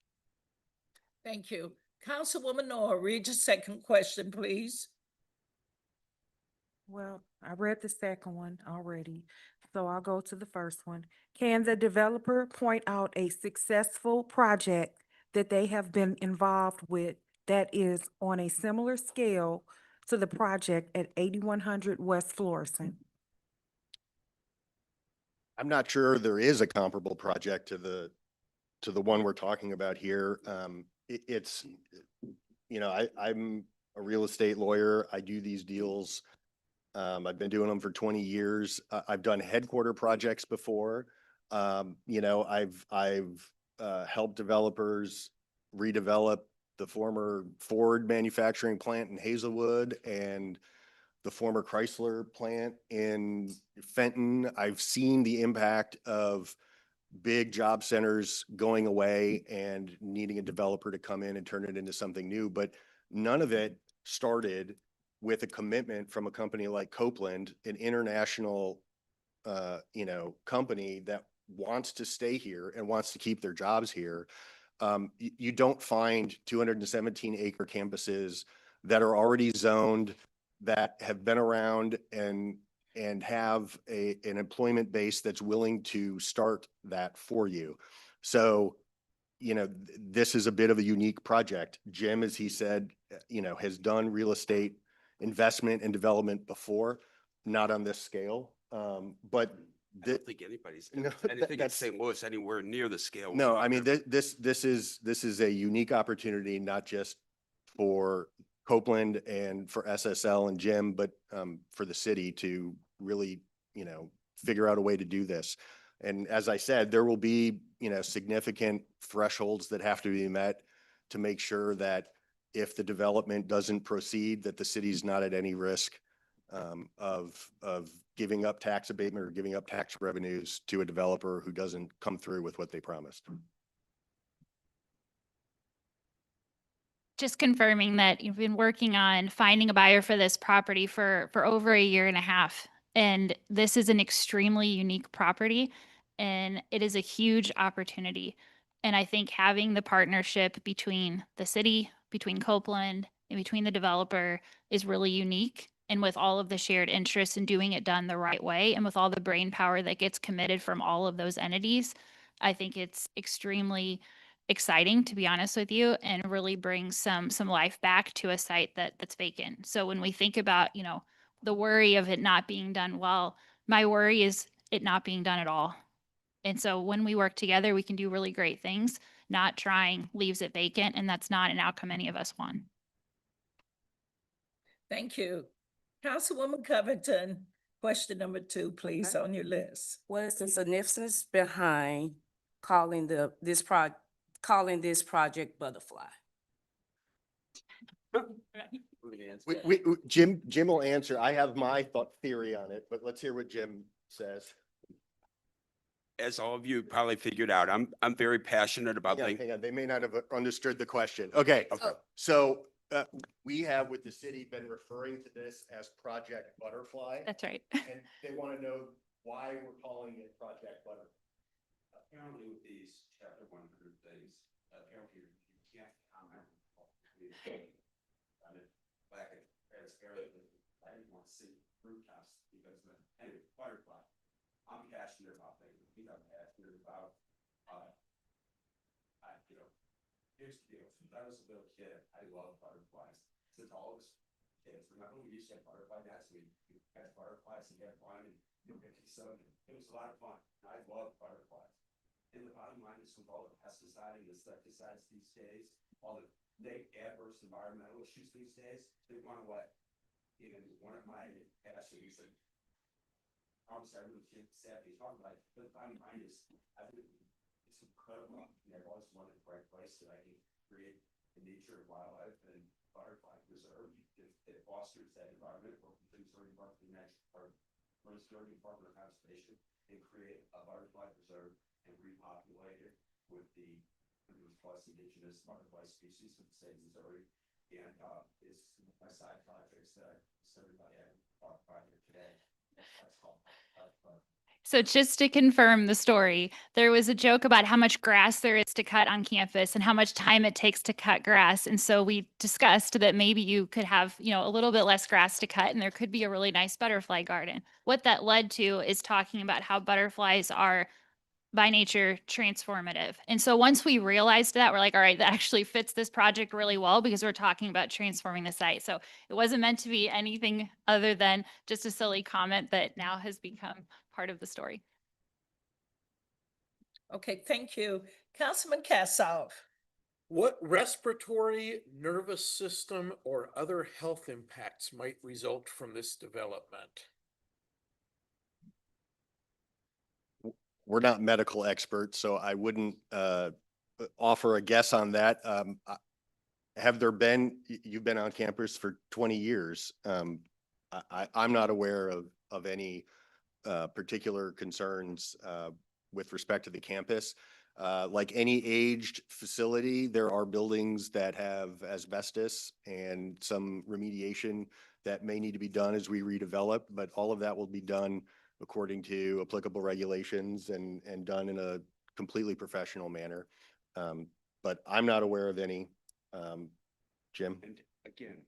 Thank you. Councilwoman Noah, read your second question, please. Well, I read the second one already, so I'll go to the first one. Can the developer point out a successful project that they have been involved with that is on a similar scale to the project at 8100 West Florissant? I'm not sure there is a comparable project to the one we're talking about here. It's, you know, I'm a real estate lawyer. I do these deals. I've been doing them for 20 years. I've done headquarter projects before. You know, I've helped developers redevelop the former Ford manufacturing plant in Hazelwood and the former Chrysler plant in Fenton. I've seen the impact of big job centers going away and needing a developer to come in and turn it into something new, but none of it started with a commitment from a company like Copeland, an international, you know, company that wants to stay here and wants to keep their jobs here. You don't find 217 acre campuses that are already zoned, that have been around and have an employment base that's willing to start that for you. So, you know, this is a bit of a unique project. Jim, as he said, you know, has done real estate investment and development before, not on this scale. But I don't think anybody's No, anything in that's- St. Louis anywhere near the scale. no, we're I mean, talking. this is a unique opportunity, not just for Copeland and for SSL and Jim, but for the city to really, you know, figure out a way to do this. And as I said, there will be, you know, significant thresholds that have to be met to make sure that if the development doesn't proceed, that the city's not at any risk of giving up tax abatement or giving up tax revenues to a developer who doesn't come through with what they promised. Just confirming that you've been working on finding a buyer for this property for over a year and a half. And this is an extremely unique property and it is a huge opportunity. And I think having the partnership between the city, between Copeland, and between the developer is really unique. And with all of the shared interests in doing it done the right way, and with all the brain power that gets committed from all of those entities, I think it's extremely exciting, to be honest with you, and really brings some life back to a site that's vacant. So when we think about, you know, the worry of it not being done well, my worry is it not being done at all. And so when we work together, we can do really great things. Not trying leaves it vacant, and that's not an outcome any of us want. Thank you. Councilwoman Covington, question number 2, please, on your list. What is the significance behind calling this project Butterfly? Jim will answer. I have my theory on it, but let's hear what Jim says. As all of you probably figured out, I'm very passionate about things. Hang on, they may not have understood the question. Okay, Okay. so we have with the city been referring to this as Project Butterfly, That's right. and they want to know why we're calling it Project Butterfly. Apparently with these chapter 100 things, apparently you can't comment on it. Lack of transparency. I didn't want to see rooftops because anyway, Butterfly. I'm passionate about things. I'm passionate about, you know, Here's the deal, since I was a little kid, I love butterflies. Since all of us kids, remember we used to have butterfly nets, we had butterflies and get fun and so it was a lot of fun. I love butterflies. And the bottom line is with all the pesticide and insecticides these days, all the big adverse environmental issues these days, they want to what? Even one of my passions and I'm sorry, we can't sadly talk about it, but the bottom line is, I think it's incredible. And I've always wanted the right place that I can create the nature of wildlife and butterfly preserve. It fosters that environment where things are involved in the next part, Department of Conservation, and create a butterfly preserve and repopulate it with the 100+ indigenous butterfly species of the state of Missouri. And it's my side projects that everybody I talked about here today. That's called So just to confirm the story, there was a joke about how much grass there is to cut on campus and how much time it takes to cut grass. And so we discussed that maybe you could have, a little bit less grass to cut and there could be a really nice butterfly garden. What that led to is talking about how butterflies are by nature transformative. And so once we realized that, we're like, all right, that actually fits this project really well because we're talking about transforming the site. So it wasn't meant to be anything other than just a silly comment that now has become part of the story. Okay, thank you. Councilman Kassoff. What Respiratory, nervous system, or other health impacts might result from this development? We're not medical experts, so I wouldn't offer a guess on that. Have there been, you've been on campus for 20 years. I'm not aware of any particular concerns with respect to the campus. Like any aged facility, there are buildings that have asbestos and some remediation that may need to be done as we redevelop, but all of that will be done according to applicable regulations and done in a completely professional manner. But I'm not aware of any. Jim? And again,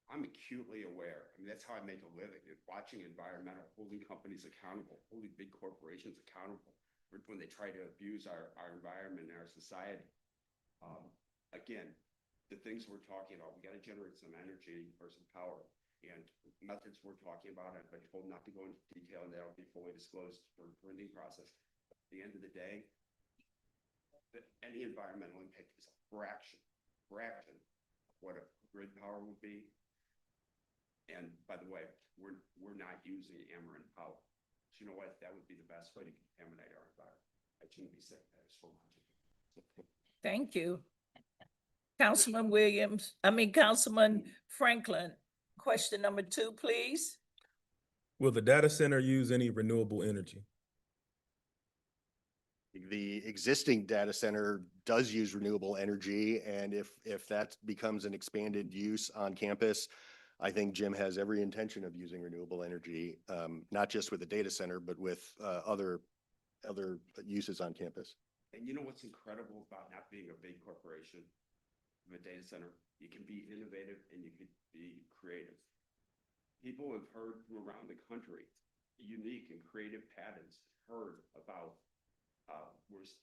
I'm acutely aware. I mean, that's how I make a living, is watching environmental, holding companies accountable, holding big corporations accountable for when they try to abuse our environment and our society. Again, the things we're talking about, we got to generate some energy or some power. And methods we're talking about, I've been told not to go into detail and that'll be fully disclosed for the permitting process. At the end of the day, any environmental impact is a fraction of what a grid power would be. And by the way, we're not using Ameren power. So you know what? That would be the best way to contaminate our environment. I shouldn't be saying that. It's so much. Thank you. Councilman Franklin, question number 2, please. Will the data center use any renewable energy? The existing data center does use renewable energy, and if that becomes an expanded use on campus, I think Jim has every intention of using renewable energy, not just with the data center, but with other uses on campus. And you know what's incredible about not being a big corporation, a data center? You can be innovative and you can be creative. People have heard from around the country unique and creative patents, heard about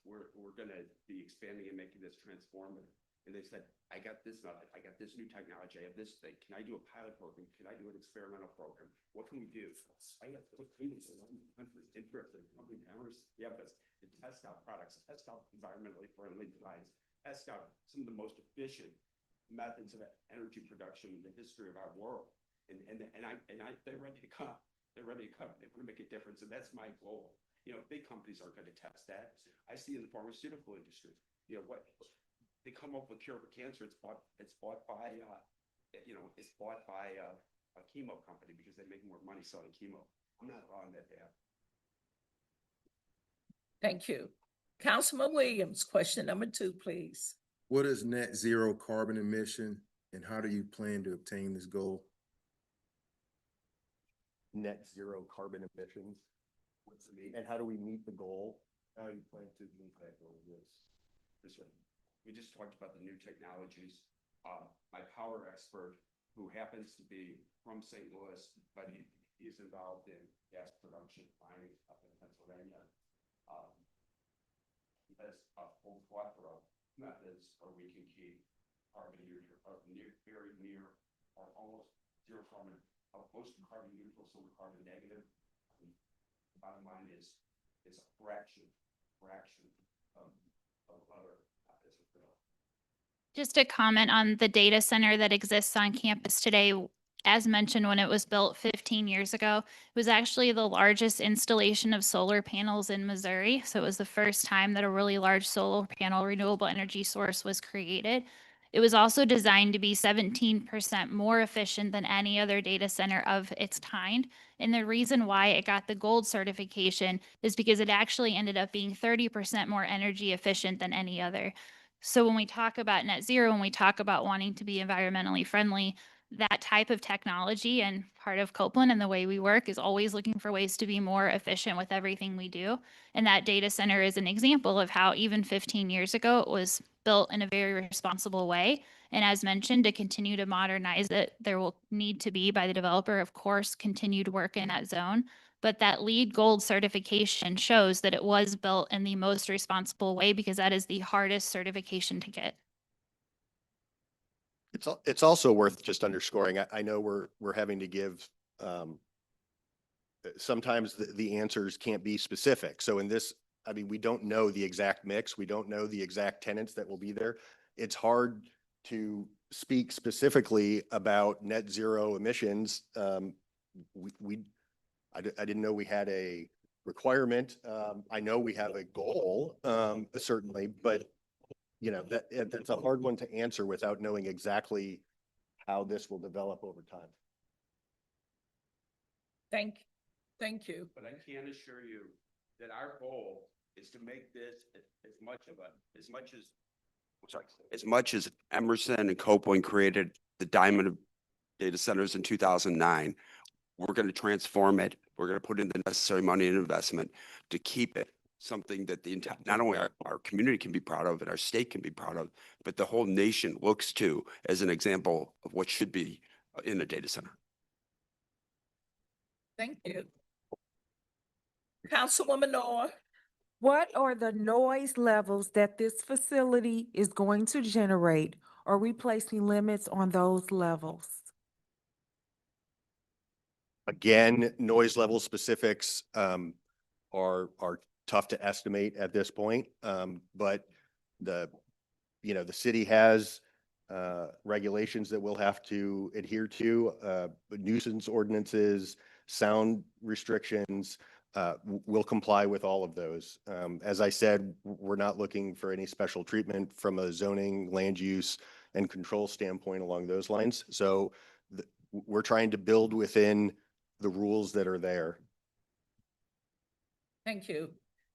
we're going to be expanding and making this transformative. And they said, I got this method, I got this new technology, I have this thing. Can I do a pilot program? Can I do an experimental program? What can we do? I have countries interested in company owners, to test out products, test out environmentally friendly designs, test out some of the most efficient methods of energy production in the history of our world. And they're ready to come. They're ready to come. They're going to make a difference. And that's my goal. Big companies aren't going to test that. I see in the pharmaceutical industry, what they come up with cure for cancer. It's bought by a chemo company because they make more money selling chemo. I'm not allowing that to happen. Thank you. Councilman Williams, question number 2, please. What is net zero carbon emission and how do you plan to obtain this goal? Net zero carbon emissions. What's the mean? And how do we meet the goal? How do you plan to meet that goal? This way. We just talked about the new technologies. My power expert, who happens to be from St. Louis, but he's involved in gas production mining up in Pennsylvania. He has a full plethora methods, or we can keep carbon neutral, very near, or almost zero carbon, most carbon neutral, so we're carbon negative. Bottom line is, it's a fraction of other methods of development. Just a comment on the data center that exists on campus today. As mentioned, when it was built 15 years ago, it was actually the largest installation of solar panels in Missouri. So it was the first time that a really large solar panel renewable energy source was created. It was also designed to be 17% more efficient than any other data center of its kind. And the reason why it got the gold certification is because it actually ended up being 30% more energy efficient than any other. So when we talk about net zero, when we talk about wanting to be environmentally friendly, that type of technology and part of Copeland and the way we work is always looking for ways to be more efficient with everything we do. And that data center is an example of how even 15 years ago, it was built in a very responsible way. And as mentioned, to continue to modernize it, there will need to be, by the developer, of course, continued work in that zone. But that LEED Gold certification shows that it was built in the most responsible way because that is the hardest certification to get. It's also worth just underscoring. I know we're having to give, sometimes the answers can't be specific. So in this, I mean, we don't know the exact mix. We don't know the exact tenants that will be there. It's hard to speak specifically about net zero emissions. I didn't know we had a requirement. I know we have a goal, certainly, but you know, that's a hard one to answer without knowing exactly how this will develop over time. Thank you. But I can assure you that our goal is to make this as much as Emerson and Copeland created the diamond data centers in 2009. We're going to transform it. We're going to put in the necessary money and investment to keep it something that the entire, not only our community can be proud of and our state can be proud of, but the whole nation looks to as an example of what should be in a data center. Thank you. Councilwoman Orr. What are the noise levels that this facility is going to generate? Are we placing limits on those levels? Again, noise level specifics are tough to estimate at this point. But the city has regulations that we'll have to adhere to, nuisance ordinances, sound restrictions. We'll comply with all of those. As I said, we're not looking for any special treatment from a zoning, land use, and control standpoint along those lines. So we're trying to build within the rules that are there. Thank you.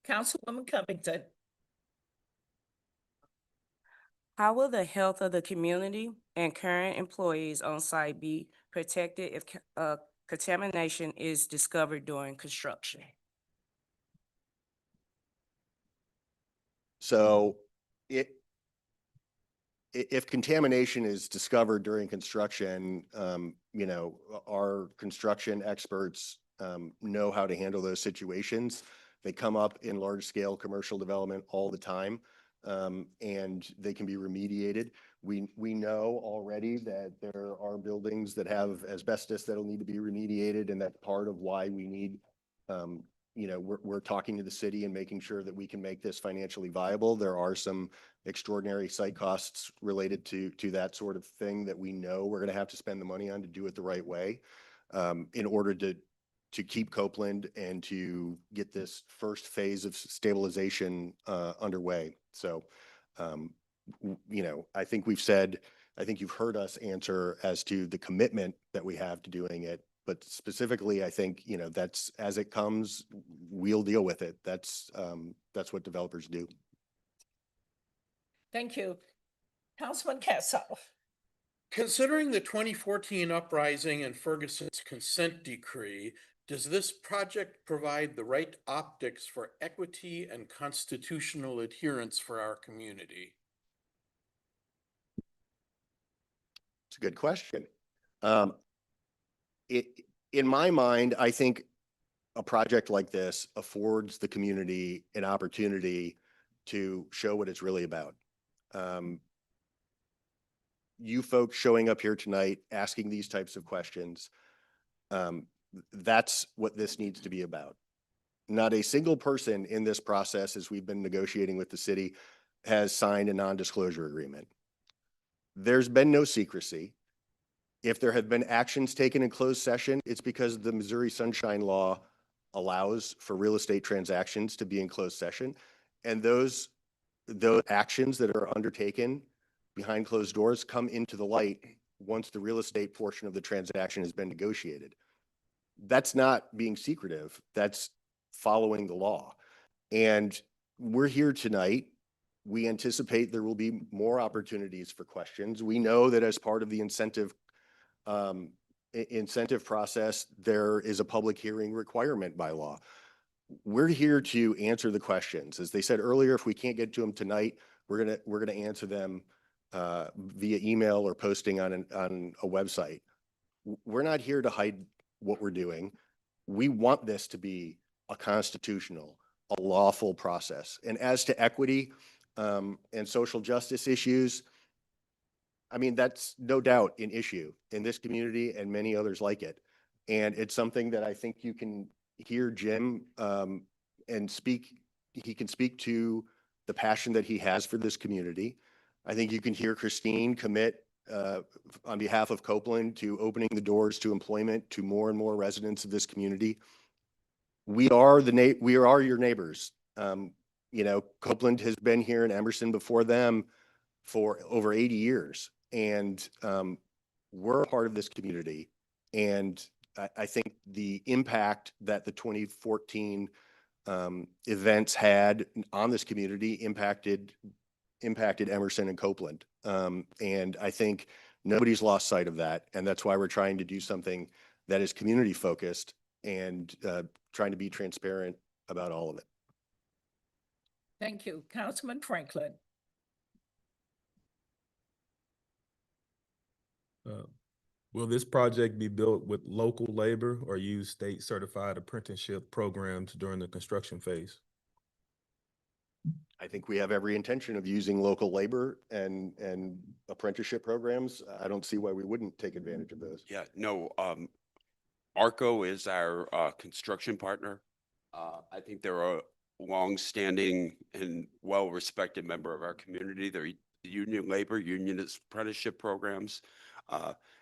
Councilwoman Covington. How will the health of the community and current employees on site be protected if contamination is discovered during construction? So if contamination is discovered during construction, our construction experts know how to handle those situations. They come up in large scale commercial development all the time, and they can be remediated. We know already that there are buildings that have asbestos that'll need to be remediated, and that's part of why we need, we're talking to the city and making sure that we can make this financially viable. There are some extraordinary site costs related to that sort of thing that we know we're going to have to spend the money on to do it the right way, in order to keep Copeland and to get this first phase of stabilization underway. So, I think you've heard us answer as to the commitment that we have to doing it. But specifically, I think, that's as it comes, we'll deal with it. That's what developers do. Thank you. Councilman Cassoff. Considering the 2014 uprising and Ferguson's consent decree, does this project provide the right optics for equity and constitutional adherence for our community? It's a good question. In my mind, I think a project like this affords the community an opportunity to show what it's really about. You folks showing up here tonight, asking these types of questions, that's what this needs to be about. Not a single person in this process, as we've been negotiating with the city, has signed a non-disclosure agreement. There's been no secrecy. If there have been actions taken in closed session, it's because the Missouri Sunshine Law allows for real estate transactions to be in closed session. And those actions that are undertaken behind closed doors come into the light once the real estate portion of the transaction has been negotiated. That's not being secretive. That's following the law. And we're here tonight. We anticipate there will be more opportunities for questions. We know that as part of the incentive process, there is a public hearing requirement by law. We're here to answer the questions. As they said earlier, if we can't get to them tonight, we're gonna answer them via email or posting on a website. We're not here to hide what we're doing. We want this to be a constitutional, a lawful process. And as to equity and social justice issues, I mean, that's no doubt an issue in this community and many others like it. And it's something that I think you can hear Jim and speak. He can speak to the passion that he has for this community. I think you can hear Christine commit on behalf of Copeland to opening the doors to employment to more and more residents of this community. We are your neighbors. You know, Copeland has been here in Emerson before them for over 80 years. And we're a part of this community. And I think the impact that the 2014 events had on this community impacted Emerson and Copeland. And I think nobody's lost sight of that. And that's why we're trying to do something that is community focused and trying to be transparent about all of it. Thank you. Councilman Franklin. Will this project be built with local labor or use state certified apprenticeship programs during the construction phase? I think we have every intention of using local labor and apprenticeship programs. I don't see why we wouldn't take advantage of those. Yeah, no, ARCO is our construction partner. I think they're a longstanding and well-respected member of our community. They're union labor, union apprenticeship programs.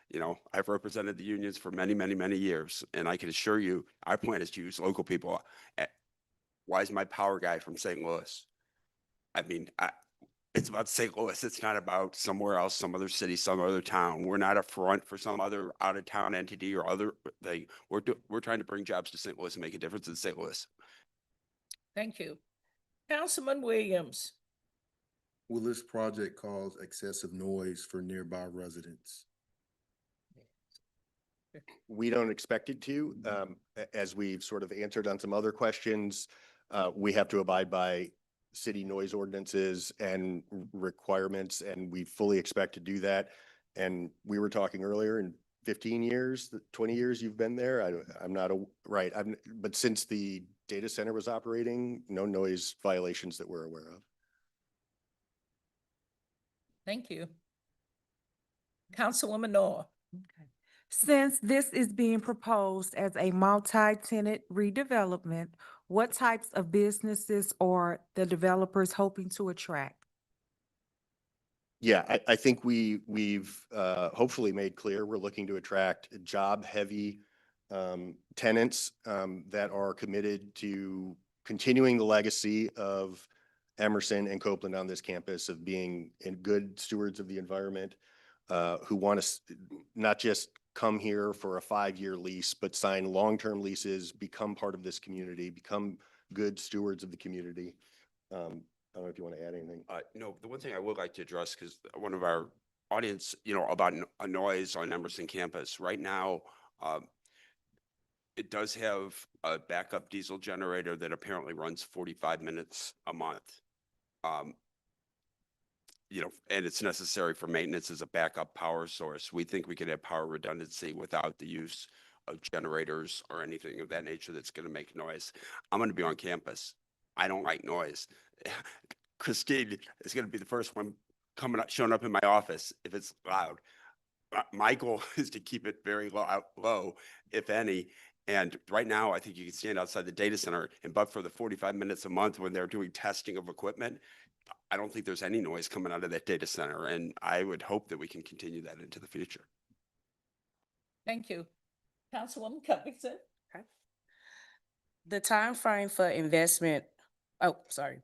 You know, I've represented the unions for many, many, many years, and I can assure you, our plan is to use local people. Why is my power guy from St. Louis? I mean, it's about St. Louis. It's not about somewhere else, some other city, some other town. We're not a front for some other out-of-town entity or other thing. We're trying to bring jobs to St. Louis and make a difference in St. Louis. Thank you. Councilman Williams. Will this project cause excessive noise for nearby residents? We don't expect it to. As we've sort of answered on some other questions, we have to abide by city noise ordinances and requirements, and we fully expect to do that. And we were talking earlier, in 15 years, 20 years you've been there, I'm not right. But since the data center was operating, no noise violations that we're aware of. Thank you. Councilwoman Noor. Okay. Since this is being proposed as a multi-tenant redevelopment, what types of businesses are the developers hoping to attract? Yeah, I think we've hopefully made clear we're looking to attract job-heavy tenants that are committed to continuing the legacy of Emerson and Copeland on this campus of being good stewards of the environment, who want to not just come here for a 5-year lease, but sign long-term leases, become part of this community, become good stewards of the community. I don't know if you want to add anything. No, the one thing I would like to address, because one of our audience, you know, about a noise on Emerson campus right now, it does have a backup diesel generator that apparently runs 45 minutes a month. You know, and it's necessary for maintenance as a backup power source. We think we could have power redundancy without the use of generators or anything of that nature that's going to make noise. I'm going to be on campus. I don't like noise. Christine is going to be the first one showing up in my office if it's loud. My goal is to keep it very low, if any. And right now, I think you can stand outside the data center, and but for the 45 minutes a month when they're doing testing of equipment, I don't think there's any noise coming out of that data center. And I would hope that we can continue that into the future. Thank you. Councilwoman Covington? The time frame for investment,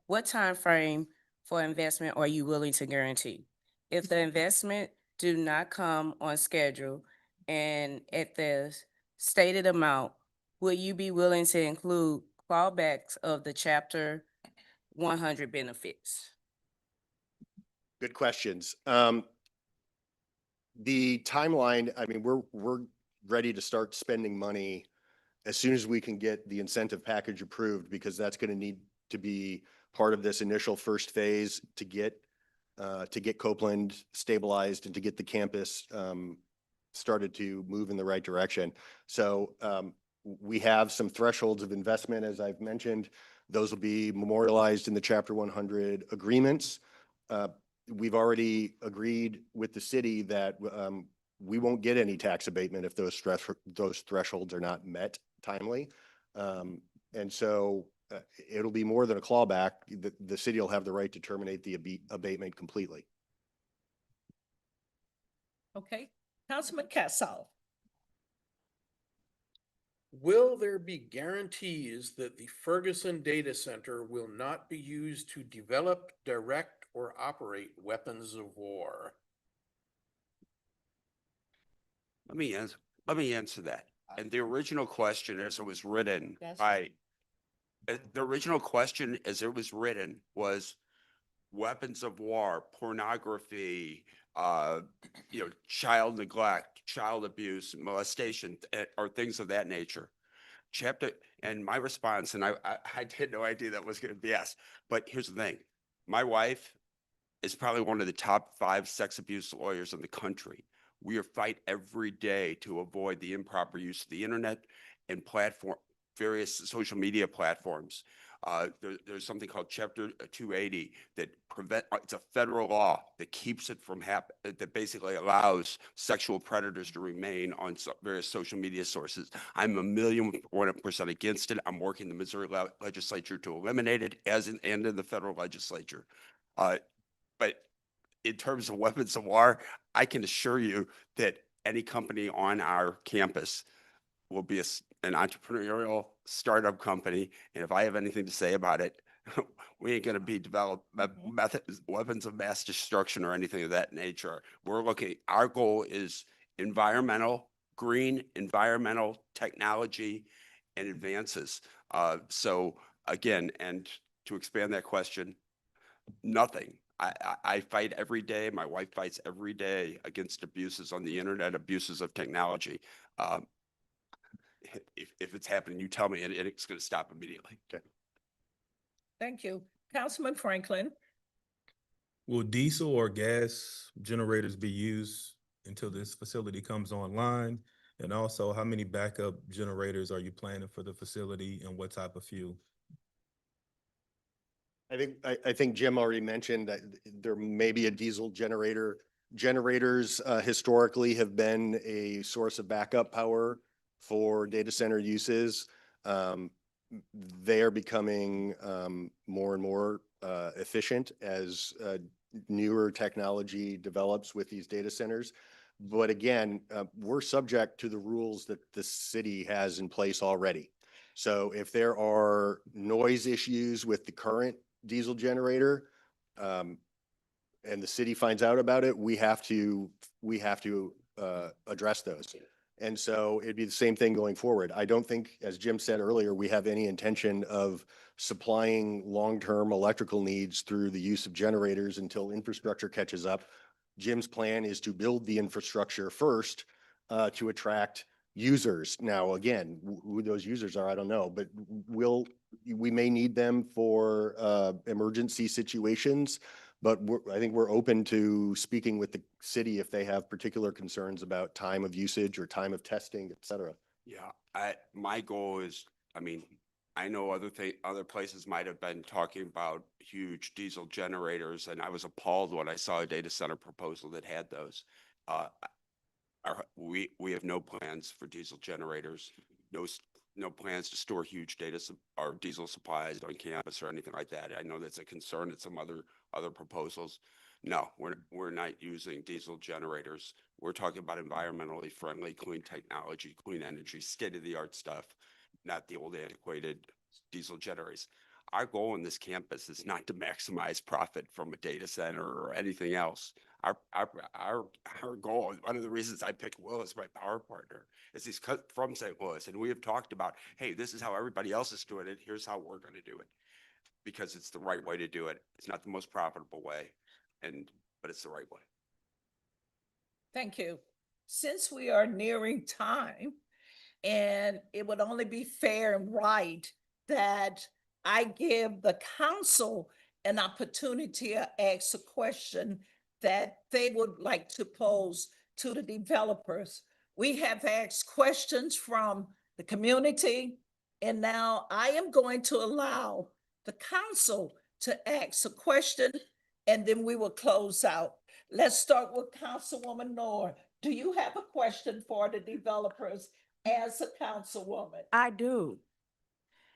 what time frame for investment are you willing to guarantee? If the investment do not come on schedule and at the stated amount, will you be willing to include clawbacks of the Chapter 100 benefits? Good questions. The timeline, I mean, we're ready to start spending money as soon as we can get the incentive package approved, because that's going to need to be part of this initial first phase to get Copeland stabilized and to get the campus started to move in the right direction. So we have some thresholds of investment, as I've mentioned. Those will be memorialized in the Chapter 100 agreements. We've already agreed with the city that we won't get any tax abatement if those thresholds are not met timely. And so it'll be more than a clawback. The city will have the right to terminate the abatement completely. Okay, Councilman Casal? Will there be guarantees that the Ferguson Data Center will not be used to develop, direct, or operate weapons of war? Let me answer that. And the original question as it was written Yes. the original question as it was written was weapons of war, pornography, child neglect, child abuse, molestation, or things of that nature. And my response, and I had no idea that was going to be asked, but here's the thing. My wife is probably one of the top 5 sex abuse lawyers in the country. We fight every day to avoid the improper use of the internet and various social media platforms. There's something called Chapter 280 that it's a federal law that keeps it from that basically allows sexual predators to remain on various social media sources. I'm 1,000,001% against it. I'm working the Missouri legislature to eliminate it, and in the federal legislature. But in terms of weapons of war, I can assure you that any company on our campus will be an entrepreneurial startup company. And if I have anything to say about it, we ain't going to be developed weapons of mass destruction or anything of that nature. Our goal is green environmental technology and advances. So again, and to expand that question, nothing. I fight every day. My wife fights every day against abuses on the internet, abuses of technology. If it's happening, you tell me, and it's going to stop immediately. Okay. Thank you. Councilman Franklin? Will diesel or gas generators be used until this facility comes online? And also, how many backup generators are you planning for the facility, and what type of fuel? I think Jim already mentioned that there may be a diesel generator. Generators historically have been a source of backup power for data center uses. They are becoming more and more efficient as newer technology develops with these data centers. But again, we're subject to the rules that the city has in place already. So if there are noise issues with the current diesel generator, and the city finds out about it, we have to address those. And so it'd be the same thing going forward. I don't think, as Jim said earlier, we have any intention of supplying long-term electrical needs through the use of generators until infrastructure catches up. Jim's plan is to build the infrastructure first to attract users. Now, again, who those users are, I don't know, but we may need them for emergency situations. But I think we're open to speaking with the city if they have particular concerns about time of usage or time of testing, et cetera. Yeah, my goal is, I know other places might have been talking about huge diesel generators, and I was appalled when I saw a data center proposal that had those. Uh, we have no plans for diesel generators, no plans to store huge or diesel supplies on campus or anything like that. I know that's a concern at some other proposals. No, we're not using diesel generators. We're talking about environmentally friendly, clean technology, clean energy, state-of-the-art stuff, not the old antiquated diesel generators. Our goal on this campus is not to maximize profit from a data center or anything else. Our goal, one of the reasons I picked Will as my power partner, is he's cut from St. Louis, and we have talked about, hey, this is how everybody else is doing it. Here's how we're going to do it, because it's the right way to do it. It's not the most profitable way, but it's the right way. Thank you. Since we are nearing time, and it would only be fair and right that I give the council an opportunity to ask a question that they would like to pose to the developers. We have asked questions from the community, and now I am going to allow the council to ask a question, and then we will close out. Let's start with Councilwoman Noor. Do you have a question for the developers as a councilwoman? I do.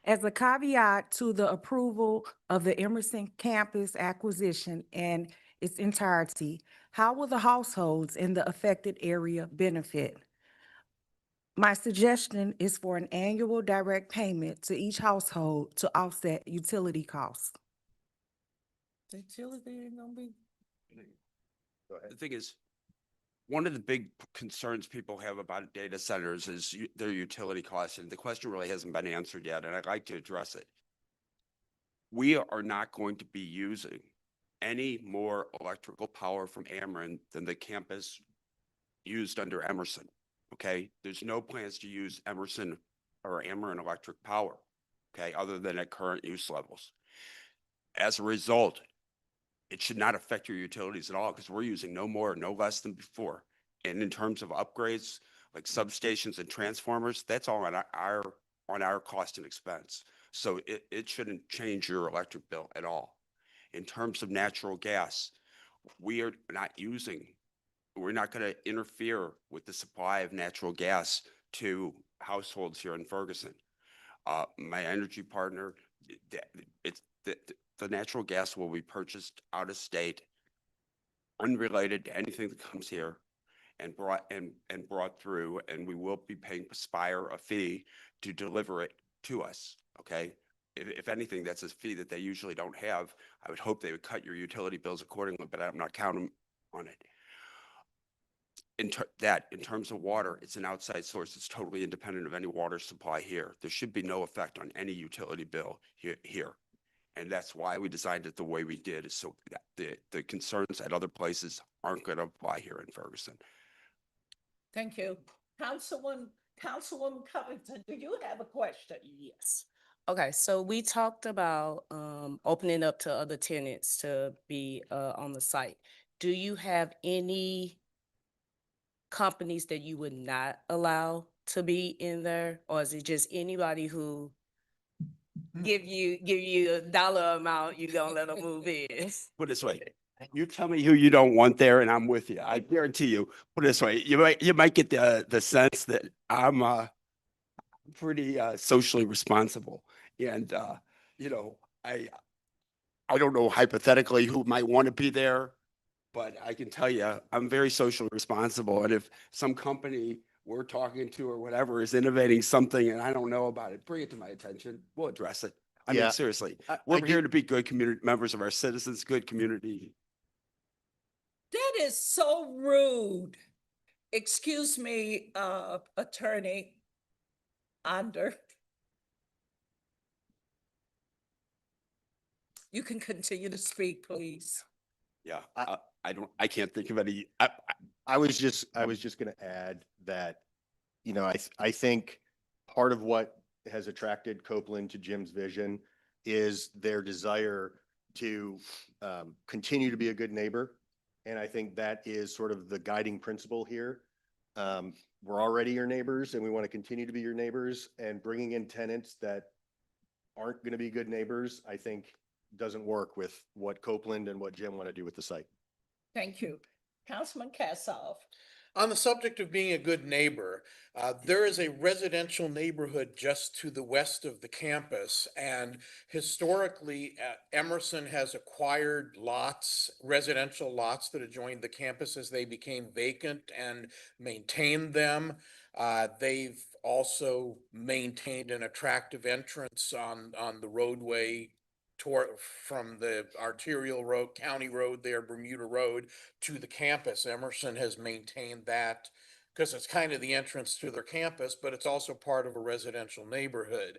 As a caveat to the approval of the Emerson campus acquisition and its entirety, how will the households in the affected area benefit? My suggestion is for an annual direct payment to each household to offset utility costs. The utility ain't gonna be. The thing is, one of the big concerns people have about data centers is their utility costs, and the question really hasn't been answered yet, and I'd like to address it. We are not going to be using any more electrical power from Ameren than the campus used under Emerson, okay? There's no plans to use Emerson or Ameren electric power, okay, other than at current use levels. As a result, it should not affect your utilities at all, because we're using no more, no less than before. And in terms of upgrades, like substations and transformers, that's all on our cost and expense. So it shouldn't change your electric bill at all. In terms of natural gas, we're not going to interfere with the supply of natural gas to households here in Ferguson. My energy partner, the natural gas will be purchased out of state, unrelated to anything that comes here, and brought through, and we will be paying Spire a fee to deliver it to us, okay? If anything, that's a fee that they usually don't have. I would hope they would cut your utility bills accordingly, but I'm not counting on it. In terms of water, it's an outside source. It's totally independent of any water supply here. There should be no effect on any utility bill here. And that's why we designed it the way we did, is so that the concerns at other places aren't going to apply here in Ferguson. Thank you. Councilwoman Covington, do you have a question? Yes. Okay, so we talked about opening up to other tenants to be on the site. Do you have any companies that you would not allow to be in there? Or is it just anybody who give you a dollar amount, you gonna let them move in? Put it this way, you tell me who you don't want there, and I'm with you. I guarantee you. Put it this way, you might get the sense that I'm pretty socially responsible, and I don't know hypothetically who might want to be there, but I can tell you I'm very socially responsible, and if some company we're talking to or whatever is innovating something and I don't know about it, bring it to my attention. We'll address it. I Yeah. mean, seriously, I we're do- here to be good community members of our citizens, good community. That is so rude. Excuse me, Attorney Onder. You can continue to speak, please. Yeah, I- I can't think of any. I was just going to add that, I think part of what has attracted Copeland to Jim's vision is their desire to continue to be a good neighbor. And I think that is sort of the guiding principle here. We're already your neighbors and we want to continue to be your neighbors, and bringing in tenants that aren't going to be good neighbors, I think doesn't work with what Copeland and what Jim want to do with the site. Thank you. Councilman Kassoff. On the subject of being a good neighbor, there is a residential neighborhood just to the west of the campus. And historically, Emerson has acquired lots, residential lots that adjoined the campus as they became vacant and maintained them. They've also maintained an attractive entrance on the roadway from the arterial road, county road there, Bermuda Road, to the campus. Emerson has maintained that because it's kind of the entrance to their campus, but it's also part of a residential neighborhood.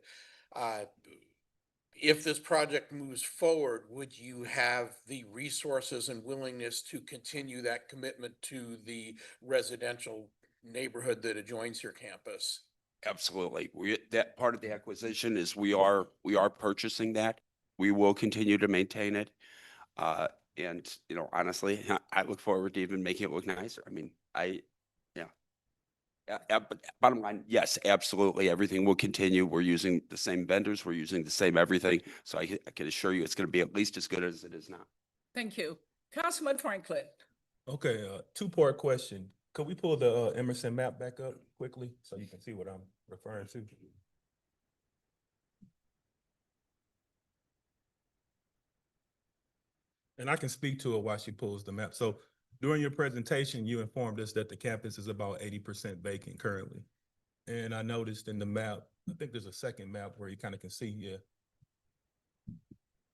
If this project moves forward, would you have the resources and willingness to continue that commitment to the residential neighborhood that adjoins your campus? Absolutely. That part of the acquisition is we are purchasing that. We will continue to maintain it. And, you know, honestly, I look forward to even making it look nicer. I mean, but bottom line, yes, absolutely. Everything will continue. We're using the same vendors. We're using the same everything. So I can assure you it's going to be at least as good as it is now. Thank you. Councilman Franklin. Okay, two-part question. Could we pull the Emerson map back up quickly so you can see what I'm referring to? And I can speak to it while she pulls the map. So during your presentation, you informed us that the campus is about 80% vacant currently. And I noticed in the map, I think there's a second map where you kind of can see, yeah.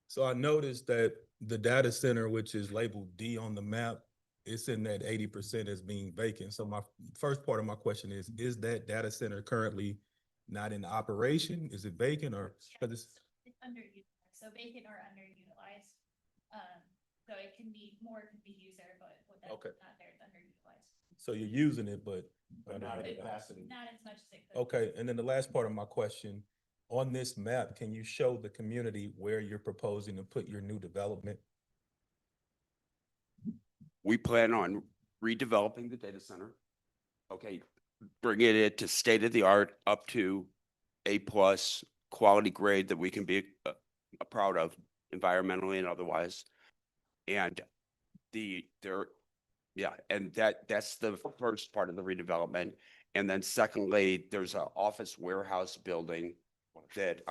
So I noticed that the data center, which is labeled D on the map, it's in that 80% as being vacant. So my first part of my question is that data center currently not in operation? Is it vacant or? It's underutilized, so vacant or underutilized. So it can be, more can be used there, but what that's Okay. not there, it's underutilized. So you're using it, but. Not as much as it could. Okay, and then the last part of my question, on this map, can you show the community where you're proposing to put your new development? We plan on redeveloping the data center. Okay, bringing it to state of the art, up to A+ quality grade that we can be proud of environmentally and otherwise. And that's the first part of the redevelopment. And then secondly, there's an office warehouse building that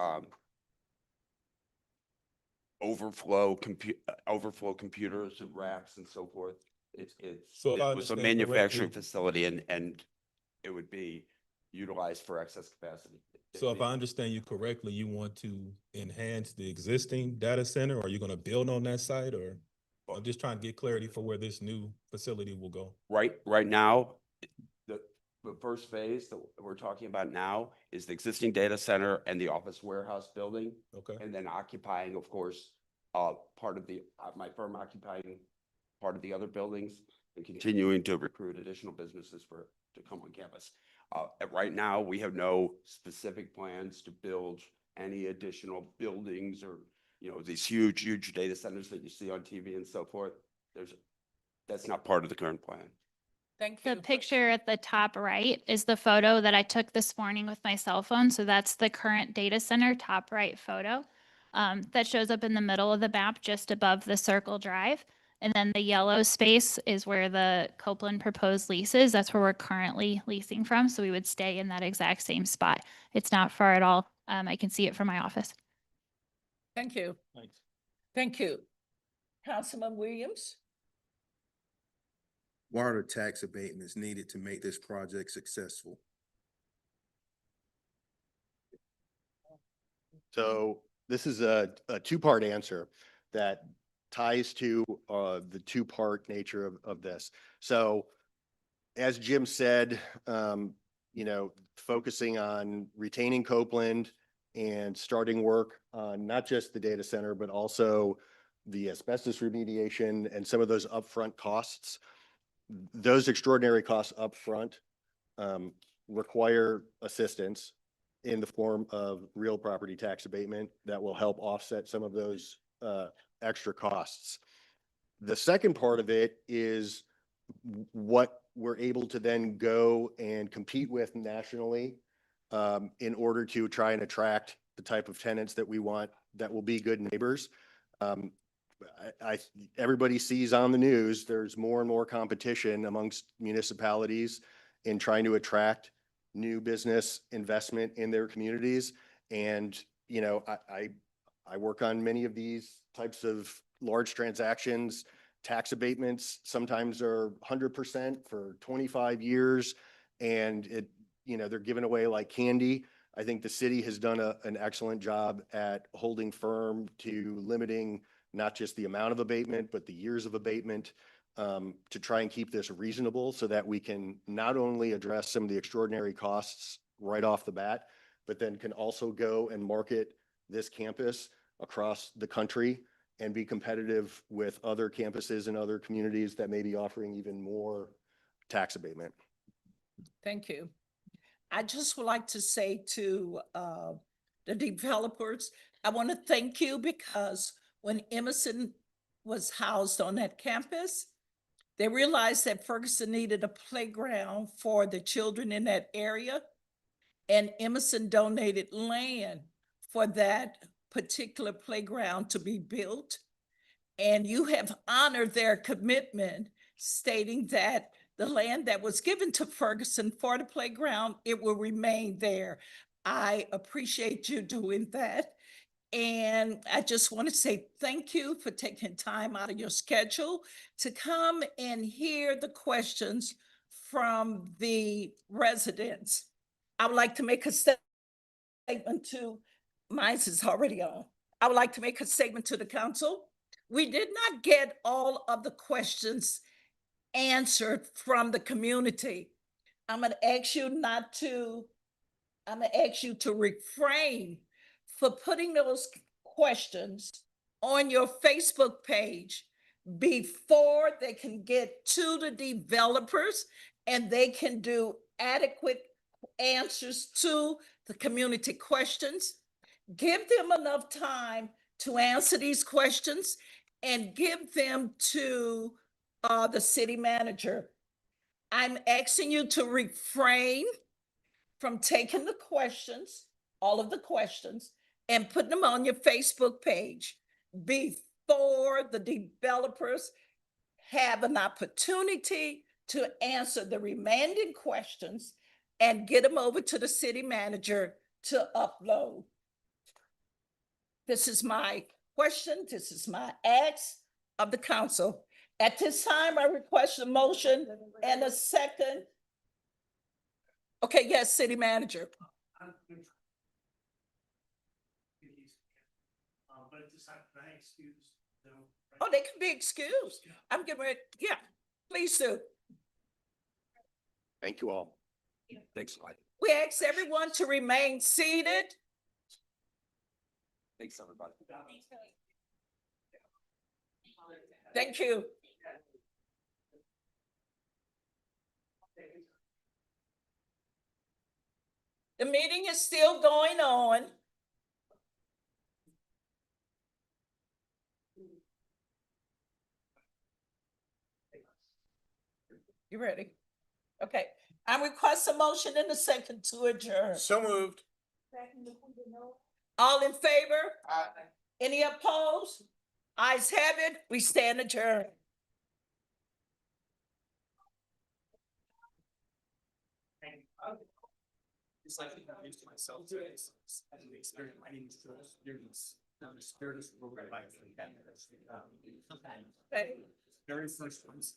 overflow computers and racks and so forth. So if I It was a understand manufacturing correctly- facility and it would be utilized for excess capacity. So if I understand you correctly, you want to enhance the existing data center, or are you gonna build on that site, or? I'm just trying to get clarity for where this new facility will go. Right now, the first phase that we're talking about now is the existing data center and the office warehouse building. Okay, And then occupying, of course, part of my firm occupying part of the other buildings and continuing to recruit additional businesses to come on campus. Right now, we have no specific plans to build any additional buildings or, you know, these huge data centers that you see on TV and so forth. That's not part of the current plan. Thank you. The picture at the top right is the photo that I took this morning with my cell phone. So that's the current data center, top right photo. That shows up in the middle of the map, just above the circle drive. And then the yellow space is where the Copeland proposed lease is. That's where we're currently leasing from. So we would stay in that exact same spot. It's not far at all. I can see it from my office. Thank you. thanks. Thank you. Councilman Williams. Water tax abatement is needed to make this project successful. So this is a two-part answer that ties to the two-part nature of this. So as Jim said, you know, focusing on retaining Copeland and starting work on not just the data center, but also the asbestos remediation and some of those upfront costs. Those extraordinary costs upfront require assistance in the form of real property tax abatement that will help offset some of those extra costs. The second part of it is what we're able to then go and compete with nationally in order to try and attract the type of tenants that we want that will be good neighbors. Everybody sees on the news, there's more and more competition amongst municipalities in trying to attract new business investment in their communities. And, you know, I work on many of these types of large transactions. Tax abatements sometimes are 100% for 25 years. And it, you know, they're given away like candy. I think the city has done an excellent job at holding firm to limiting not just the amount of abatement, but the years of abatement, to try and keep this reasonable so that we can not only address some of the extraordinary costs right off the bat, but then can also go and market this campus across the country and be competitive with other campuses and other communities that may be offering even more tax abatement. Thank you. I just would like to say to the developers, I want to thank you because when Emerson was housed on that campus, they realized that Ferguson needed a playground for the children in that area. And Emerson donated land for that particular playground to be built. And you have honored their commitment, stating that the land that was given to Ferguson for the playground, it will remain there. I appreciate you doing that. And I just want to say thank you for taking time out of your schedule to come and hear the questions from the residents. I would like to make a statement to, mine is already on. I would like to make a statement to the council. We did not get all of the questions answered from the community. I'm going to ask you to refrain for putting those questions on your Facebook page before they can get to the developers and they can do adequate answers to the community questions. Give them enough time to answer these questions and give them to the city manager. I'm asking you to refrain from taking the questions, all of the questions, and putting them on your Facebook page before the developers have an opportunity to answer the remaining questions and get them over to the city manager to upload. This is my question. This is my ask of the council. At this time, I request a motion and a second. Okay, yes, city manager. But at this time, can I excuse them? Oh, they can be excused. I'm getting ready, yeah, please do. Thank you all. Thanks a lot. We ask everyone to remain seated. Thanks, everybody. Thank you. The meeting is still going on. You ready? Okay, I request a motion in a second to adjourn. So moved. All in favor? Any opposed? Ayes have it, we stand adjourned. It's like I'm used to myself today. As an experience, my name is students. The spirit is right by the very first ones.